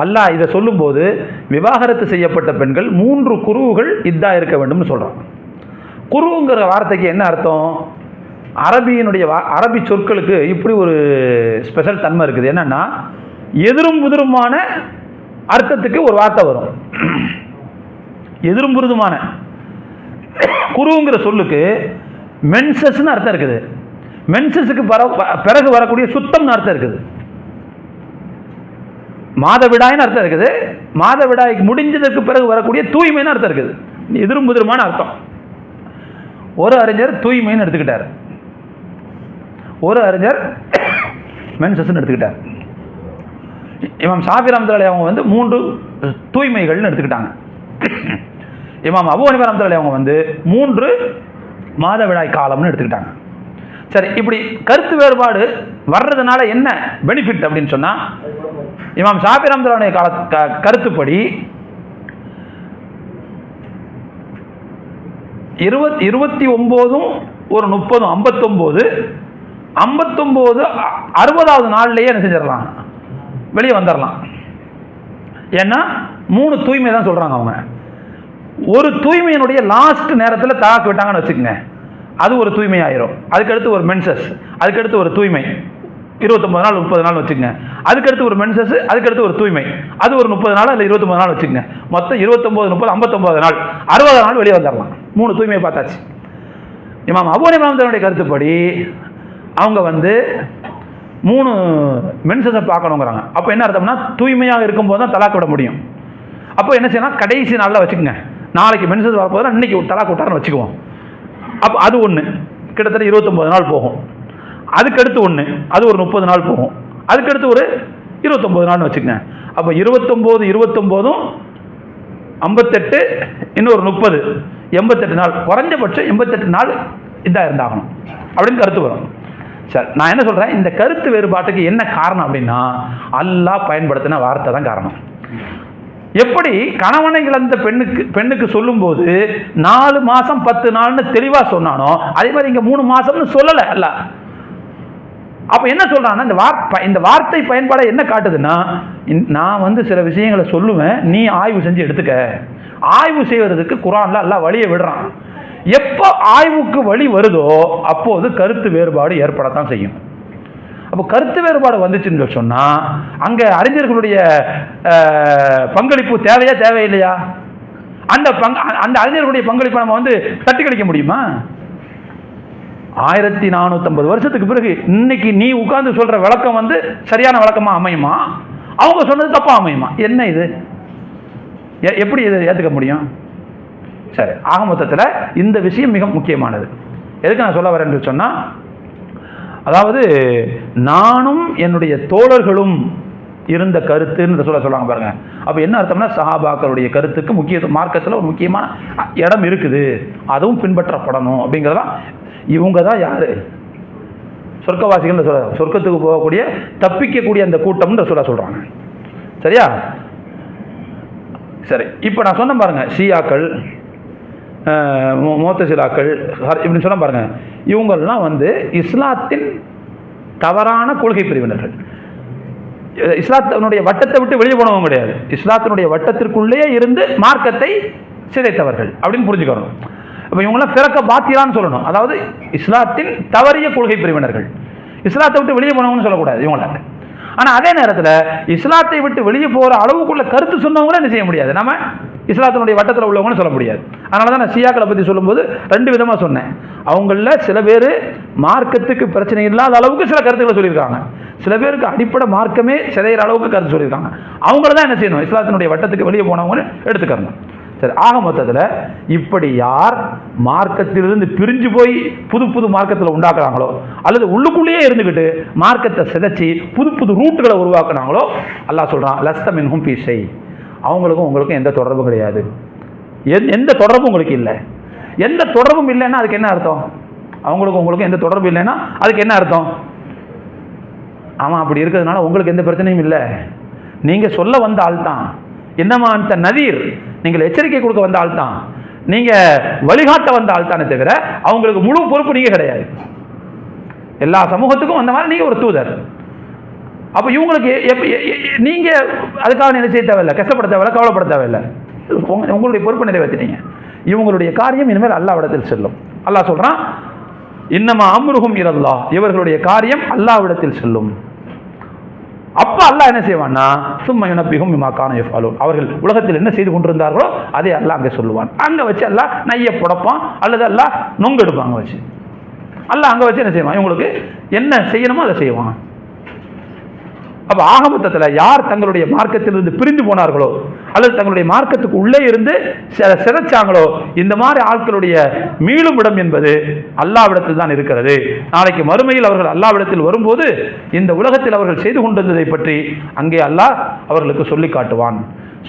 அல்லாஹ் இதை சொல்லும்போது விவாகரத்து செய்யப்பட்ட பெண்கள் 3 குருவுகள் இதா இருக்க வேண்டும்னு சொல்கிறான். குருங்கிற வார்த்தைக்கு என்ன அர்த்தம்? அரபியினுடைய அரபி சொற்களுக்கு இப்படி ஒரு ஸ்பெஷல் தன்மை இருக்குது. என்னன்னா, எதிரும் புதிருமான அர்த்தத்துக்கு ஒரு வார்த்தை வரும். எதிரும் புதிருமான குருங்கிற சொல்லுக்கு மென்சஸ்ன்னு அர்த்தம் இருக்குது, மென்சஸுக்கு பிறகு வரக்கூடிய சுத்தம்னு அர்த்தம் இருக்குது, மாதவிடாய்னு அர்த்தம் இருக்குது, மாதவிடாய்க்கு முடிஞ்சதற்கு பிறகு வரக்கூடிய தூய்மைன்னு அர்த்தம் இருக்குது. எதிரும் புதிருமான அர்த்தம். ஒரு அறிஞர் தூய்மைன்னு எடுத்துக்கிட்டார், ஒரு அறிஞர் மென்சஸ்ன்னு எடுத்துக்கிட்டார். இமாம் ஷாஃபி ரஹ்மத்துல்லாஹி அவங்க வந்து 3 தூய்மைகள்னு எடுத்துக்கிட்டாங்க. இமாம் அபூ ஹனீஃபா ரஹ்மத்துல்லாஹி அவங்க வந்து 3 மாதவிடாய் காலம்னு எடுத்துக்கிட்டாங்க. சரி, இப்படி கருத்து வேறுபாடு வர்றதுனால என்ன பெனிஃபிட் அப்படின்னு சொன்னா, இமாம் ஷாஃபி ரஹ்மத்துல்லாஹி கருத்துப்படி 29 ஒரு 30 59 60வது நாள்லயே என்ன செஞ்சிடலாம், வெளியே வந்துடலாம். ஏன்னா 3 தூய்மை தான் சொல்றாங்க அவங்க. ஒரு தூய்மையினுடைய லாஸ்ட் நேரத்தில் தலாக் விட்டாங்கன்னு வச்சுக்கோங்க, அது ஒரு தூய்மை ஆயிரும். அதுக்கடுத்து ஒரு மென்சஸ், அதுக்கடுத்து ஒரு தூய்மை 29 நாள் 30 நாள் வச்சுக்கோங்க. அதுக்கடுத்து ஒரு மென்சஸ், அதுக்கடுத்து ஒரு தூய்மை, அது ஒரு 30 நாள் இல்லை 29 நாள் வச்சுக்கோங்க. மொத்தம் 29 30 59 நாள் 60 நாள் வெளியே வந்துடலாம். 3 தூய்மையை பார்த்தாச்சு. இமாம் அபூ ஹனீஃபா தன்னுடைய கருத்துப்படி அவங்க 3 மென்சஸை பார்க்கணுங்கிறாங்க. அப்போ என்ன அர்த்தம்னா, தூய்மையாக இருக்கும்போது தான் தலாக் விட முடியும். அப்போ என்ன செய்யணும், கடைசி நாளில் வச்சுக்கோங்க. நாளைக்கு மென்சஸ் வரப்போது இன்னைக்கு தலாக் விட்டாருன்னு வச்சுக்குவோம். அப்போ அது ஒன்று கிட்டத்தட்ட 29 நாள் போகும். அதுக்கடுத்து ஒன்று, அது ஒரு 30 நாள் போகும். அதுக்கடுத்து ஒரு 29 நாள்னு வச்சுக்கோங்க. அப்போ 29 28 இன்னொரு 30 88 நாள், குறைஞ்சபட்சம் 88 நாள் இதாக இருந்தாகணும் அப்படின்னு கருத்து வரும். சரி, நான் என்ன சொல்கிறேன், இந்த கருத்து வேறுபாட்டுக்கு என்ன காரணம் அப்படின்னா, அல்லாஹ் பயன்படுத்தின வார்த்தை தான் காரணம். எப்படி கணவனை இழந்த பெண்ணுக்கு சொல்லும்போது 4 மாதம் 10 நாள்னு தெளிவாக சொன்னானோ, அதே மாதிரி இங்கே 3 மாதம்னு சொல்லலை அல்ல. அப்போ என்ன சொல்றான்னா, இந்த வார்த்தை பயன்பாடை என்ன காட்டுதுன்னா, நான் சில விஷயங்களை சொல்லுவேன், நீ ஆய்வு செஞ்சு எடுத்துக்க. ஆய்வு செய்வதற்கு குர்ஆன்ல அல்லாஹ் வழியை விடுறான். எப்போ ஆய்வுக்கு வழி வருதோ அப்போது கருத்து வேறுபாடு ஏற்படத்தான் செய்யும். அப்போ கருத்து வேறுபாடு வந்துச்சுன்னு சொன்னா, அங்க அறிஞர்களுடைய பங்களிப்பு தேவையா தேவையில்லையா? அந்த அறிஞர்களுடைய பங்களிப்பை நம்ம தட்டி கழிக்க முடியுமா? 1450 வருஷத்துக்கு பிறகு இன்னைக்கு நீ உட்கார்ந்து சொல்ற விளக்கம் சரியான விளக்கமா அமையுமா, அவங்க சொன்னது தப்பா அமையுமா? என்ன இது, எப்படி இதை ஏற்றுக்க முடியும்? சரி, ஆக மொத்தத்தில் இந்த விஷயம் மிக முக்கியமானது. எதுக்கு நான் சொல்ல வரேன் என்று சொன்னால், அதாவது நானும் என்னுடைய தோழர்களும் இருந்த கருத்துன்னு சொல்லுவாங்க பாருங்க. அப்போ என்ன அர்த்தம்னா, சஹாபாக்களுடைய கருத்துக்கு மார்க்கத்தில் ஒரு முக்கியமான இடம் இருக்குது, அதுவும் பின்பற்றப்படணும் அப்படிங்கிறதான். இவங்க தான் யாரு, சொர்க்கவாசிகள் சொல்ல, சொர்க்கத்துக்கு போகக்கூடிய தப்பிக்கக்கூடிய அந்த கூட்டம்னு சொல்றாங்க. சரியா? சரி, இப்போ நான் சொன்ன பாருங்க, ஷியாக்கள், முஅ்தஸிலாக்கள் இப்படின்னு சொன்ன பாருங்க, இவங்கெல்லாம் இஸ்லாத்தின் தவறான கொள்கை பிரிவினர்கள். இஸ்லாத்தினுடைய வட்டத்தை விட்டு வெளியே போனவங்க கிடையாது, இஸ்லாத்தினுடைய வட்டத்திற்குள்ளேயே இருந்து மார்க்கத்தை சிதைத்தவர்கள் அப்படின்னு புரிஞ்சுக்கணும். இப்போ இவங்களாம் பிறக்க பாத்திரான்னு சொல்லணும். அதாவது இஸ்லாத்தின் தவறிய கொள்கை பிரிவினர்கள், இஸ்லாத்தை விட்டு வெளியே போனவங்கன்னு சொல்லக்கூடாது இவங்கள. ஆனால் அதே நேரத்தில் இஸ்லாத்தை விட்டு வெளியே போகிற அளவுக்குள்ள கருத்து சொன்னவங்களும் என்ன செய்ய முடியாது, நம்ம இஸ்லாத்தினுடைய வட்டத்தில் உள்ளவங்கன்னு சொல்ல முடியாது. அதனால தான் நான் ஷியாக்களை பற்றி சொல்லும்போது 2 விதமாக சொன்னேன். அவங்களில் சில பேர் மார்க்கத்துக்கு பிரச்சனை இல்லாத அளவுக்கு சில கருத்துக்களை சொல்லியிருக்காங்க, சில பேருக்கு அடிப்படை மார்க்கமே சிதைகிற அளவுக்கு கருத்து சொல்லியிருக்காங்க. அவங்கள தான் என்ன செய்யணும், இஸ்லாத்தினுடைய வட்டத்துக்கு வெளியே போனவங்கன்னு எடுத்துக்கணும். சரி, ஆக மொத்தத்தில் இப்படி யார் மார்க்கத்திலிருந்து பிரிஞ்சு போய் புது புது மார்க்கத்தில் உண்டாக்குறாங்களோ, அல்லது உள்ளுக்குள்ளேயே இருந்துக்கிட்டு மார்க்கத்தை சிதைச்சி புது புது ரூட்டுகளை உருவாக்குனாங்களோ, அல்லாஹ் சொல்கிறான், லஸ்த மின்ஹும் ஃபீ ஷை, அவங்களுக்கும் உங்களுக்கும் எந்த தொடர்பும் கிடையாது. எந்த தொடர்பும் உங்களுக்கு இல்லை. எந்த தொடர்பும் இல்லைன்னா அதுக்கு என்ன அர்த்தம்? அவங்களுக்கும் உங்களுக்கும் எந்த தொடர்பும் இல்லைன்னா அதுக்கு என்ன அர்த்தம்? ஆமாம், அப்படி இருக்கிறதுனால உங்களுக்கு எந்த பிரச்சனையும் இல்லை. நீங்கள் சொல்ல வந்த ஆள் தான், என்னமா அந்த நதீர், நீங்கள் எச்சரிக்கை கொடுக்க வந்த ஆள் தான், நீங்கள் வழிகாட்ட வந்த ஆள் தானே தவிர அவங்களுக்கு முழு பொறுப்பு நீங்கள் கிடையாது. எல்லா சமூகத்துக்கும் அந்த மாதிரி நீங்கள் ஒரு தூதர். அப்போ இவங்களுக்கு நீங்கள் அதுக்காக என்ன செய்ய தேவையில்லை, கஷ்டப்பட தேவையில்லை, கவலைப்பட தேவையில்லை. உங்களுடைய பொறுப்பை நிறைவேற்றிட்டீங்க. இவங்களுடைய காரியம் இனிமேல் அல்லாஹ்விடத்தில் செல்லும். அல்லாஹ் சொல்கிறான், இன்னமா அம்ருஹும் இலல்லாஹ், இவர்களுடைய காரியம் அல்லாஹ்விடத்தில் செல்லும். அப்போ அல்லாஹ் என்ன செய்வான்னா, சும்மா யுனப்பிஹும் பிமா கானூ யஃஅலூன், அவர்கள் உலகத்தில் என்ன செய்து கொண்டிருந்தார்களோ அதை அல்லாஹ் அங்கே சொல்லுவான். அங்கே வச்சு அல்லாஹ் நைய புடப்பான், அல்லது அல்லாஹ் நொங்கு எடுப்பான். அங்கே வச்சு அல்லாஹ் அங்கே வச்சு என்ன செய்வான், இவங்களுக்கு என்ன செய்யணுமோ அதை செய்வான். அப்போ ஆகமொத்தத்தில் யார் தங்களுடைய மார்க்கத்திலிருந்து பிரிந்து போனார்களோ, அல்லது தங்களுடைய மார்க்கத்துக்கு உள்ளே இருந்து சிதைச்சாங்களோ, இந்த மாதிரி ஆட்களுடைய மீளும் இடம் என்பது அல்லாஹ்விடத்தில் தான் இருக்கிறது. நாளைக்கு மறுமையில் அவர்கள் அல்லாஹ்விடத்தில் வரும்போது இந்த உலகத்தில் அவர்கள் செய்து கொண்டிருந்ததை பற்றி அங்கே அல்லாஹ் அவர்களுக்கு சொல்லி காட்டுவான்.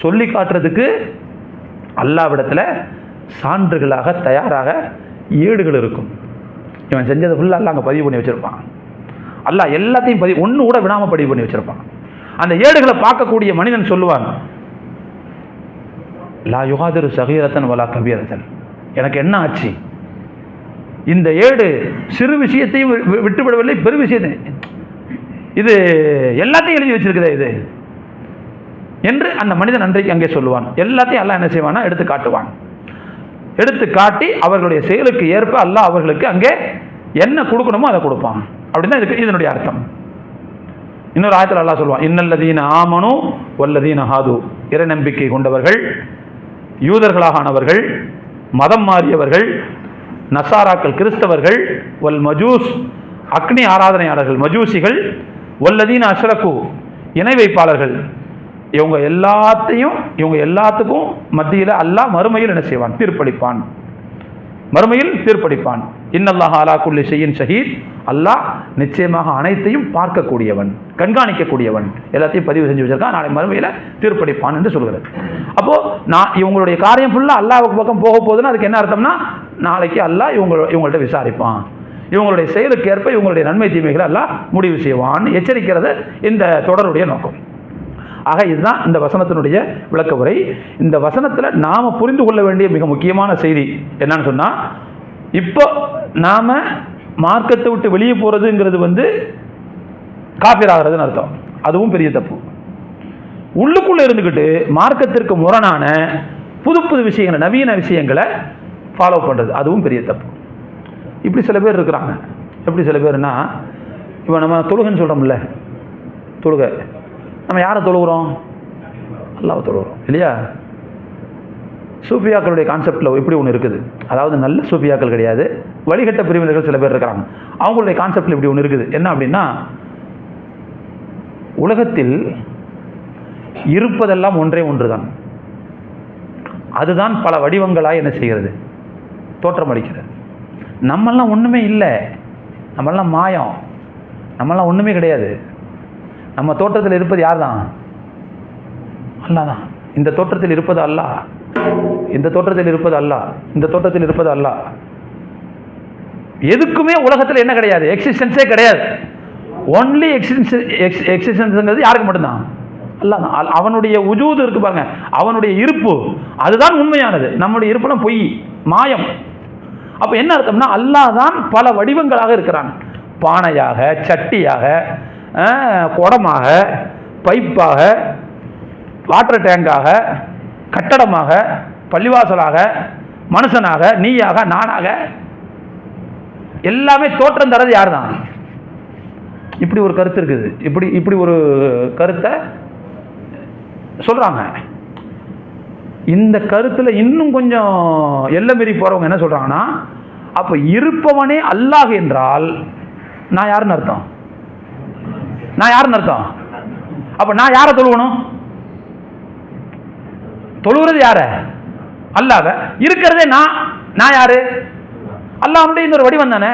சொல்லி காட்டுறதுக்கு அல்லாஹ்விடத்தில் சான்றுகளாக தயாராக ஏடுகள் இருக்கும். இவன் செஞ்சதை ஃபுல்லாக அல்லாஹ் அங்கே பதிவு பண்ணி வச்சுருப்பான். அல்லாஹ் எல்லாத்தையும் ஒன்று கூட விடாமல் பதிவு பண்ணி வச்சுருப்பான். அந்த ஏடுகளை பார்க்கக்கூடிய மனிதன் சொல்லுவான், லா யுகாதிரு சகீரத்தன் வலா கபீரத்தன், எனக்கு என்ன ஆச்சு, இந்த ஏடு சிறு விஷயத்தையும் விட்டுவிடவில்லை, பெரு விஷயத்தை, இது எல்லாத்தையும் எழுதி வச்சிருக்குதே இது என்று அந்த மனிதன் அன்றைக்கு அங்கே சொல்லுவான். எல்லாத்தையும் அல்லாஹ் என்ன செய்வானா, எடுத்து காட்டுவான். எடுத்து காட்டி அவர்களுடைய செயலுக்கு ஏற்ப அல்லாஹ் அவர்களுக்கு அங்கே என்ன கொடுக்கணுமோ அதை கொடுப்பான். அப்படின்னா இதுக்கு இதனுடைய அர்த்தம். இன்னொரு ஆயத்தில் அல்லாஹ் சொல்லுவான், இன்னல்லதீன ஆமனு வல்லதீன ஹாது, இறை நம்பிக்கை கொண்டவர்கள், யூதர்களாக ஆனவர்கள், மதம் மாறியவர்கள், நசாராக்கள் கிறிஸ்தவர்கள், வல் மஜூஸ் அக்னி ஆராதனையாளர்கள் மஜூசிகள், வல்லதீன அஷ்ரகு இணை வைப்பாளர்கள், இவங்க எல்லாத்துக்கும் மத்தியில் அல்லாஹ் மறுமையில் என்ன செய்வான், தீர்ப்பளிப்பான். மறுமையில் தீர்ப்பளிப்பான். இன்னல்லாஹ் அலா குல்லி ஷைஇன் ஷஹீத், அல்லாஹ் நிச்சயமாக அனைத்தையும் பார்க்கக்கூடியவன், கண்காணிக்கக்கூடியவன், எல்லாத்தையும் பதிவு செஞ்சு வச்சிருக்கான், நாளை மறுமையில் தீர்ப்பளிப்பான் என்று சொல்கிறது. அப்போ இவங்களுடைய காரியம் ஃபுல்லாக அல்லாஹ்வுக்கு பக்கம் போக போகுதுன்னா அதுக்கு என்ன அர்த்தம்னா, நாளைக்கு அல்லாஹ் இவங்கள்ட்ட விசாரிப்பான், இவங்களுடைய செயலுக்கு ஏற்ப இவங்களுடைய நன்மை தீமைகளை எல்லாம் முடிவு செய்வான்னு எச்சரிக்கிறது இந்த தொடருடைய நோக்கம். ஆக இதுதான் இந்த வசனத்தினுடைய விளக்க உரை. இந்த வசனத்தில் நாம் புரிந்து கொள்ள வேண்டிய மிக முக்கியமான செய்தி என்னன்னு சொன்னால், இப்போ நாம் மார்க்கத்தை விட்டு வெளியே போகிறதுங்கிறது காஃபிர் ஆகிறதுன்னு அர்த்தம். அதுவும் பெரிய தப்பு. உள்ளுக்குள்ளே இருந்துக்கிட்டு மார்க்கத்திற்கு முரணான புது புது விஷயங்களை, நவீன விஷயங்களை ஃபாலோ பண்ணுறது அதுவும் பெரிய தப்பு. இப்படி சில பேர் இருக்கிறாங்க. எப்படி சில பேர்னா, இப்போ நம்ம தொழுகைன்னு சொல்கிறோம்ல, தொழுகை நம்ம யாரை தொழுகிறோம், அல்லாஹ்வை தொழுகிறோம் இல்லையா? சூஃபியாக்களுடைய கான்செப்டில் இப்படி ஒன்று இருக்குது. அதாவது நல்ல சூஃபியாக்கள் கிடையாது, வழிகட்ட பிரிவினர்கள் சில பேர் இருக்கிறாங்க. அவங்களுடைய கான்செப்டில் இப்படி ஒன்று இருக்குது. என்ன அப்படின்னா, உலகத்தில் இருப்பதெல்லாம் ஒன்றே ஒன்று தான், அதுதான் பல வடிவங்களாக என்ன செய்கிறது, தோற்றமளிக்கிறது. நம்மெல்லாம் ஒன்றுமே இல்லை, நம்மெல்லாம் மாயம், நம்மெல்லாம் ஒன்றுமே கிடையாது. நம்ம தோற்றத்தில் இருப்பது யார் தான்? அல்லாஹ் தான். இந்த தோற்றத்தில் இருப்பது அல்லாஹ், இந்த தோற்றத்தில் இருப்பது அல்லாஹ், இந்த தோற்றத்தில் இருப்பது அல்லாஹ். எதுக்குமே உலகத்தில் என்ன கிடையாது, எக்ஸிஸ்டன்ஸே கிடையாது. ஒன்லி எக்ஸிஸ்டன்ஸ்ங்கிறது யாருக்கு மட்டும்தான்? அல்லாஹ் தான். அவனுடைய உஜூது இருக்கு பாருங்க, அவனுடைய இருப்பு, அதுதான் உண்மையானது. நம்முடைய இருப்பெல்லாம் பொய், மாயம். அப்போ என்ன அர்த்தம்னா, அல்லாஹ் தான் பல வடிவங்களாக இருக்கிறான். பானையாக, சட்டியாக, குடமாக, பைப்பாக, வாட்டர் டேங்காக, கட்டடமாக, பள்ளிவாசலாக, மனுஷனாக, நீயாக, நானாக, எல்லாமே தோற்றம் தரது யார் தான்? இப்படி ஒரு கருத்து இருக்குது. இப்படி ஒரு கருத்தை சொல்கிறாங்க. இந்த கருத்தில் இன்னும் கொஞ்சம் எல்லை மீறி போகிறவங்க என்ன சொல்கிறாங்கன்னா, அப்போ இருப்பவனே அல்லாஹ் என்றால் நான் யாருன்னு அர்த்தம்? நான் யாருன்னு அர்த்தம்? அப்போ நான் யாரை தொழுவணும்? தொழுகிறது யார? அல்லாஹ்வை. இருக்கிறதே நான் யாரு? அல்லாஹ்வுடைய இன்னொரு வடிவம் தானே.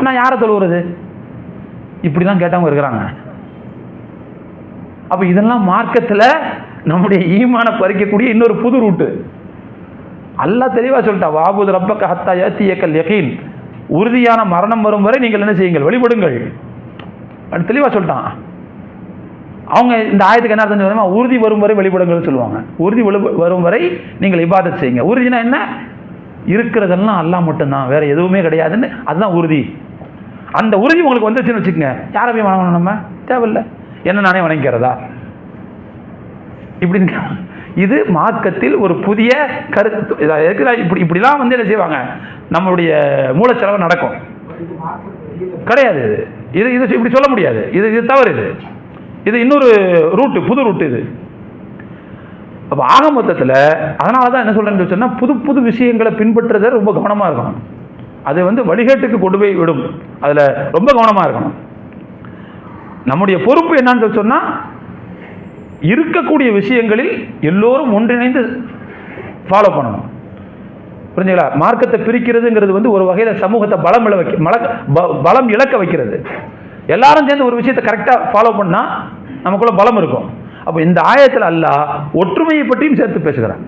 நான் யாரை தொழுகிறது? இப்படிலாம் கேட்டவங்க இருக்கிறாங்க. அப்போ இதெல்லாம் மார்க்கத்தில் நம்முடைய ஈமான பறிக்கக்கூடிய இன்னொரு புது ரூட்டு. அல்லாஹ் தெளிவாக சொல்லிட்டா, வாபுது ரப்பக ஹத்தா யஅதியக்கல் யகீன், உறுதியான மரணம் வரும் வரை நீங்கள் என்ன செய்யுங்கள், வழிபடுங்கள். அது தெளிவாக சொல்லிட்டான். அவங்க இந்த ஆயத்துக்கு என்ன அர்த்தம் சொல்லுவாங்க? உறுதி வரும் வரை வழிபடுங்கள் சொல்லுவாங்க. உறுதி வரும் வரை நீங்கள் இபாதத் செய்யுங்க. உறுதினா என்ன? இருக்கிறதெல்லாம் அல்லாஹ் மட்டும்தான், வேற எதுவுமே கிடையாதுன்னு, அதுதான் உறுதி. அந்த உறுதி உங்களுக்கு வந்துச்சுன்னு வச்சுக்கோங்க, யாரை போய் வணங்கணும்? நம்ம தேவையில்லை, என்ன நானே வணங்கிறதா? இப்படி இது மார்க்கத்தில் ஒரு புதிய கருத்து. இப்படிலாம் என்ன செய்வாங்க, நம்மளுடைய மூலச்செலவு நடக்கும் கிடையாது. இது இது இப்படி சொல்ல முடியாது. இது தவறு. இது இன்னொரு ரூட்டு, புது ரூட்டு இது. அப்போ ஆக மொத்தத்தில் அதனால தான் என்ன சொல்கிறேன்னு சொன்னால், புது புது விஷயங்களை பின்பற்றுறத ரொம்ப கவனமாக இருக்கணும். அது வழிகேட்டுக்கு கொண்டு போய் விடும். அதில் ரொம்ப கவனமாக இருக்கணும். நம்முடைய பொறுப்பு என்னன்னு சொன்னால், இருக்கக்கூடிய விஷயங்களில் எல்லோரும் ஒன்றிணைந்து ஃபாலோ பண்ணணும். புரிஞ்சுங்களா? மார்க்கத்தை பிரிக்கிறதுங்கிறது ஒரு வகையில் சமூகத்தை பலம் இழக்க வைக்கிறது. எல்லாரும் சேர்ந்து ஒரு விஷயத்தை கரெக்டாக ஃபாலோ பண்ணால் நமக்குள்ள பலம் இருக்கும். அப்போ இந்த ஆயத்தில் அல்லாஹ் ஒற்றுமையை பற்றியும் சேர்த்து பேசுகிறான்.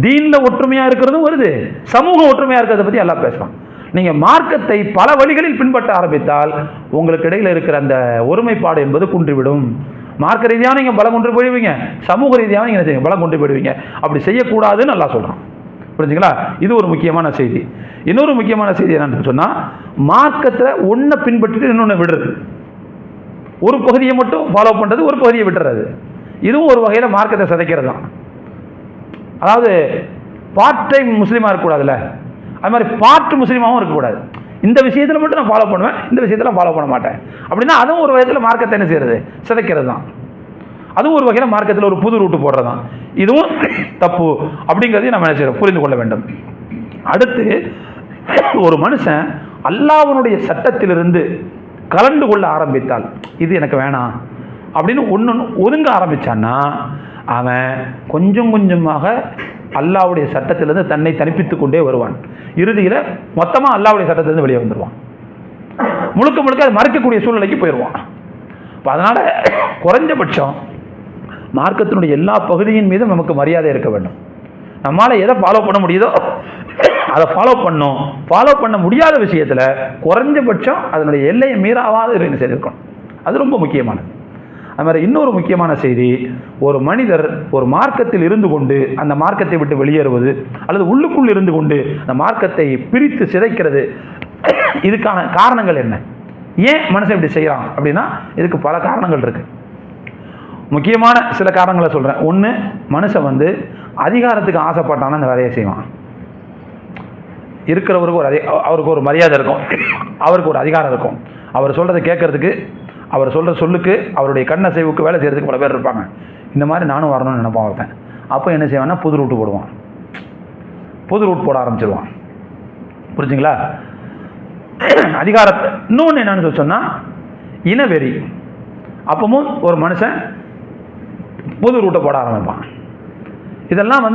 தீனில் ஒற்றுமையாக இருக்கிறதும் வருது, சமூக ஒற்றுமையாக இருக்கிறத பற்றி அல்லாஹ் பேசுகிறான். நீங்கள் மார்க்கத்தை பல வழிகளில் பின்பற்ற ஆரம்பித்தால் உங்களுக்கு இடையில் இருக்கிற அந்த ஒருமைப்பாடு என்பது குன்றிவிடும். மார்க்க ரீதியாக நீங்கள் பலம் கொண்டு போயிடுவீங்க, சமூக ரீதியாக நீங்கள் என்ன செய்யுங்க, பலம் கொண்டு போயிடுவீங்க. அப்படி செய்யக்கூடாதுன்னு நல்லா சொல்கிறான். புரிஞ்சுங்களா? இது ஒரு முக்கியமான செய்தி. இன்னொரு முக்கியமான செய்தி என்னன்னு சொன்னால், மார்க்கத்தில் ஒன்றை பின்பற்றிட்டு இன்னொன்று விடுறது, ஒரு பகுதியை மட்டும் ஃபாலோ பண்ணுறது, ஒரு பகுதியை விட்டுறது. இதுவும் ஒரு வகையில் மார்க்கத்தை சிதைக்கிறது தான். அதாவது பார்ட் டைம் முஸ்லீமாக இருக்கக்கூடாதுல்ல, அது மாதிரி பார்ட் முஸ்லீமாகவும் இருக்கக்கூடாது. இந்த விஷயத்தில் மட்டும் நான் ஃபாலோ பண்ணுவேன், இந்த விஷயத்தில் ஃபாலோ பண்ண மாட்டேன் அப்படின்னா அதுவும் ஒரு வகையில் மார்க்கத்தை என்ன செய்கிறது, சிதைக்கிறது தான். அதுவும் ஒரு வகையில் மார்க்கத்தில் ஒரு புது ரூட்டு போடுறது தான். இதுவும் தப்பு அப்படிங்கிறதையும் நம்ம என்ன செய்யறோம், புரிந்து கொள்ள வேண்டும். அடுத்து, ஒரு மனுஷன் அல்லாஹ்வுடைய சட்டத்திலிருந்து கலந்து கொள்ள ஆரம்பித்தால், இது எனக்கு வேணாம் அப்படின்னு ஒன்று ஒதுங்க ஆரம்பித்தான்னா, அவன் கொஞ்சம் கொஞ்சமாக அல்லாஹ்வுடைய சட்டத்திலிருந்து தன்னை தனிப்பித்து கொண்டே வருவான். இறுதியில் மொத்தமாக அல்லாஹ்வுடைய சட்டத்திலிருந்து வெளியே வந்துடுவான். முழுக்க முழுக்க அது மறைக்கக்கூடிய சூழ்நிலைக்கு போயிடுவான். இப்போ அதனால் குறைஞ்சபட்சம் மார்க்கத்தினுடைய எல்லா பகுதியின் மீதும் நமக்கு மரியாதை இருக்க வேண்டும். நம்மளால் எதை ஃபாலோ பண்ண முடியுதோ அதை ஃபாலோ பண்ணோம். ஃபாலோ பண்ண முடியாத விஷயத்தில் குறைஞ்சபட்சம் அதனுடைய எல்லையை மீறாவாத என்ன செய்திருக்கணும். அது ரொம்ப முக்கியமானது. அது மாதிரி இன்னொரு முக்கியமான செய்தி, ஒரு மனிதர் ஒரு மார்க்கத்தில் இருந்து கொண்டு அந்த மார்க்கத்தை விட்டு வெளியேறுவது, அல்லது உள்ளுக்குள் இருந்து கொண்டு அந்த மார்க்கத்தை பிரித்து சிதைக்கிறது, இதுக்கான காரணங்கள் என்ன? ஏன் மனுஷன் இப்படி செய்யறான் அப்படின்னா, இதுக்கு பல காரணங்கள் இருக்கு. முக்கியமான சில காரணங்களை சொல்கிறேன். ஒன்று, மனுஷன் அதிகாரத்துக்கு ஆசைப்பட்டான அந்த வேலையை செய்வான். இருக்கிறவருக்கு அவருக்கு ஒரு மரியாதை இருக்கும், அவருக்கு ஒரு அதிகாரம் இருக்கும், அவர் சொல்கிறத கேட்கறதுக்கு, அவர் சொல்கிற சொல்லுக்கு, அவருடைய கண்ணசைவுக்கு வேலை செய்கிறதுக்கு பல பேர் இருப்பாங்க. இந்த மாதிரி நானும் வரணும்னு நினைப்பான் ஒருத்தன். அப்போ என்ன செய்வான்னா புது ரூட்டு போடுவான், புது ரூட் போட ஆரம்பிச்சிடுவான். புரிஞ்சுங்களா? அதிகாரத்தை இன்னொன்று என்னன்னு சொன்னால் இனவெறி. அப்பவும் ஒரு மனுஷன் புது ரூட்டை போட ஆரம்பிப்பான். இதெல்லாம்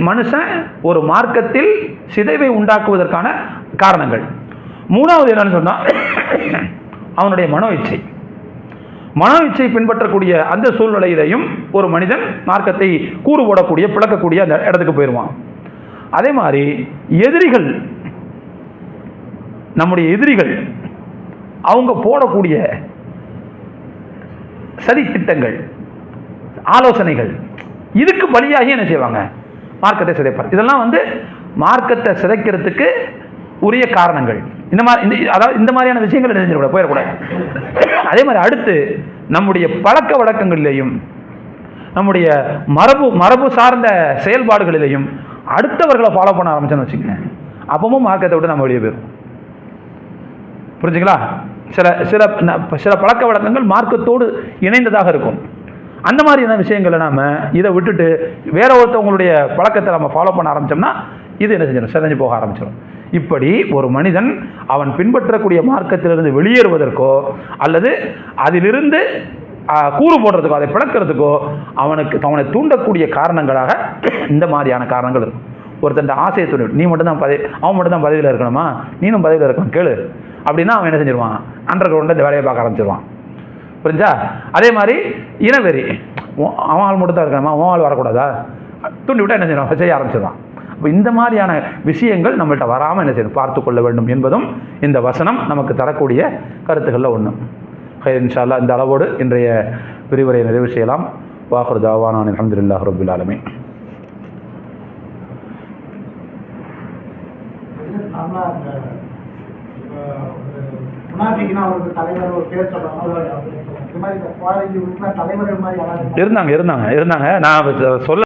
மனுஷன் ஒரு மார்க்கத்தில் சிதைவை உண்டாக்குவதற்கான காரணங்கள். மூணாவது என்னன்னு சொன்னால் அவனுடைய மனோ இச்சை. மனோ இச்சை பின்பற்றக்கூடிய அந்த சூழ்நிலையிலையும் ஒரு மனிதன் மார்க்கத்தை கூறு போடக்கூடிய, பிளக்கக்கூடிய அந்த இடத்துக்கு போயிடுவான். அதே மாதிரி எதிரிகள், நம்முடைய எதிரிகள் அவங்க போடக்கூடிய சதி திட்டங்கள், ஆலோசனைகள், இதுக்கு பலியாகி என்ன செய்வாங்க, மார்க்கத்தை சிதைப்பார். இதெல்லாம் மார்க்கத்தை சிதைக்கிறதுக்கு உரிய காரணங்கள். இந்த மாதிரியான விஷயங்கள் நினைஞ்சிடக்கூடாது, போயிடக்கூடாது. அதே மாதிரி அடுத்து நம்முடைய பழக்க வழக்கங்களிலேயும் நம்முடைய மரபு சார்ந்த செயல்பாடுகளிலேயும் அடுத்தவர்களை ஃபாலோ பண்ண ஆரம்பிச்சோன்னு வச்சுக்கோங்க, அப்பவும் மார்க்கத்தை விட்டு நம்ம வெளியே போயிடும். புரிஞ்சுங்களா? சில பழக்க வழக்கங்கள் மார்க்கத்தோடு இணைந்ததாக இருக்கும். அந்த மாதிரியான விஷயங்களை நாம் இதை விட்டுட்டு வேற ஒருத்தவங்களுடைய பழக்கத்தை நம்ம ஃபாலோ பண்ண ஆரம்பித்தோம்னா இது என்ன செஞ்சிடும், சிதைஞ்சு போக ஆரம்பிச்சிடும். இப்படி ஒரு மனிதன் அவன் பின்பற்றக்கூடிய மார்க்கத்திலிருந்து வெளியேறுவதற்கோ அல்லது அதிலிருந்து கூறு போடுறதுக்கோ, அதை பிளக்கிறதுக்கோ அவனை தூண்டக்கூடிய காரணங்களாக இந்த மாதிரியான காரணங்கள் இருக்கும். ஒருத்தன் ஆசையை தூண்டு, நீ மட்டும்தான் அவன் மட்டும்தான் பதவியில் இருக்கணுமா, நீனும் பதவியில் இருக்கணும் கேளு அப்படின்னா அவன் என்ன செஞ்சிருவான், அண்டர் கிரவுண்டில் இந்த வேலையை பார்க்க ஆரம்பிச்சிருவான். புரிஞ்சா? அதே மாதிரி இனவெறி, அவன் ஆள் மட்டும் தான் இருக்கணுமா, அவன் ஆள் வரக்கூடாதா, தூண்டி விட்டால் என்ன செய்யணும், செய்ய ஆரம்பிச்சிருவான். இப்போ இந்த மாதிரியான விஷயங்கள் நம்மள்கிட்ட வராமல் என்ன செய்யணும், பார்த்து கொள்ள வேண்டும் என்பதும் இந்த வசனம் நமக்கு தரக்கூடிய கருத்துக்களில் ஒன்று. இன்ஷா அல்லாஹ் இந்த அளவோடு இன்றைய விரிவுரையை நிறைவு செய்யலாம். வாஹிரு தாவானா அல்ஹம்துலில்லாஹி ரப்பில் ஆலமீன். இருந்தாங்க நான் சொல்ல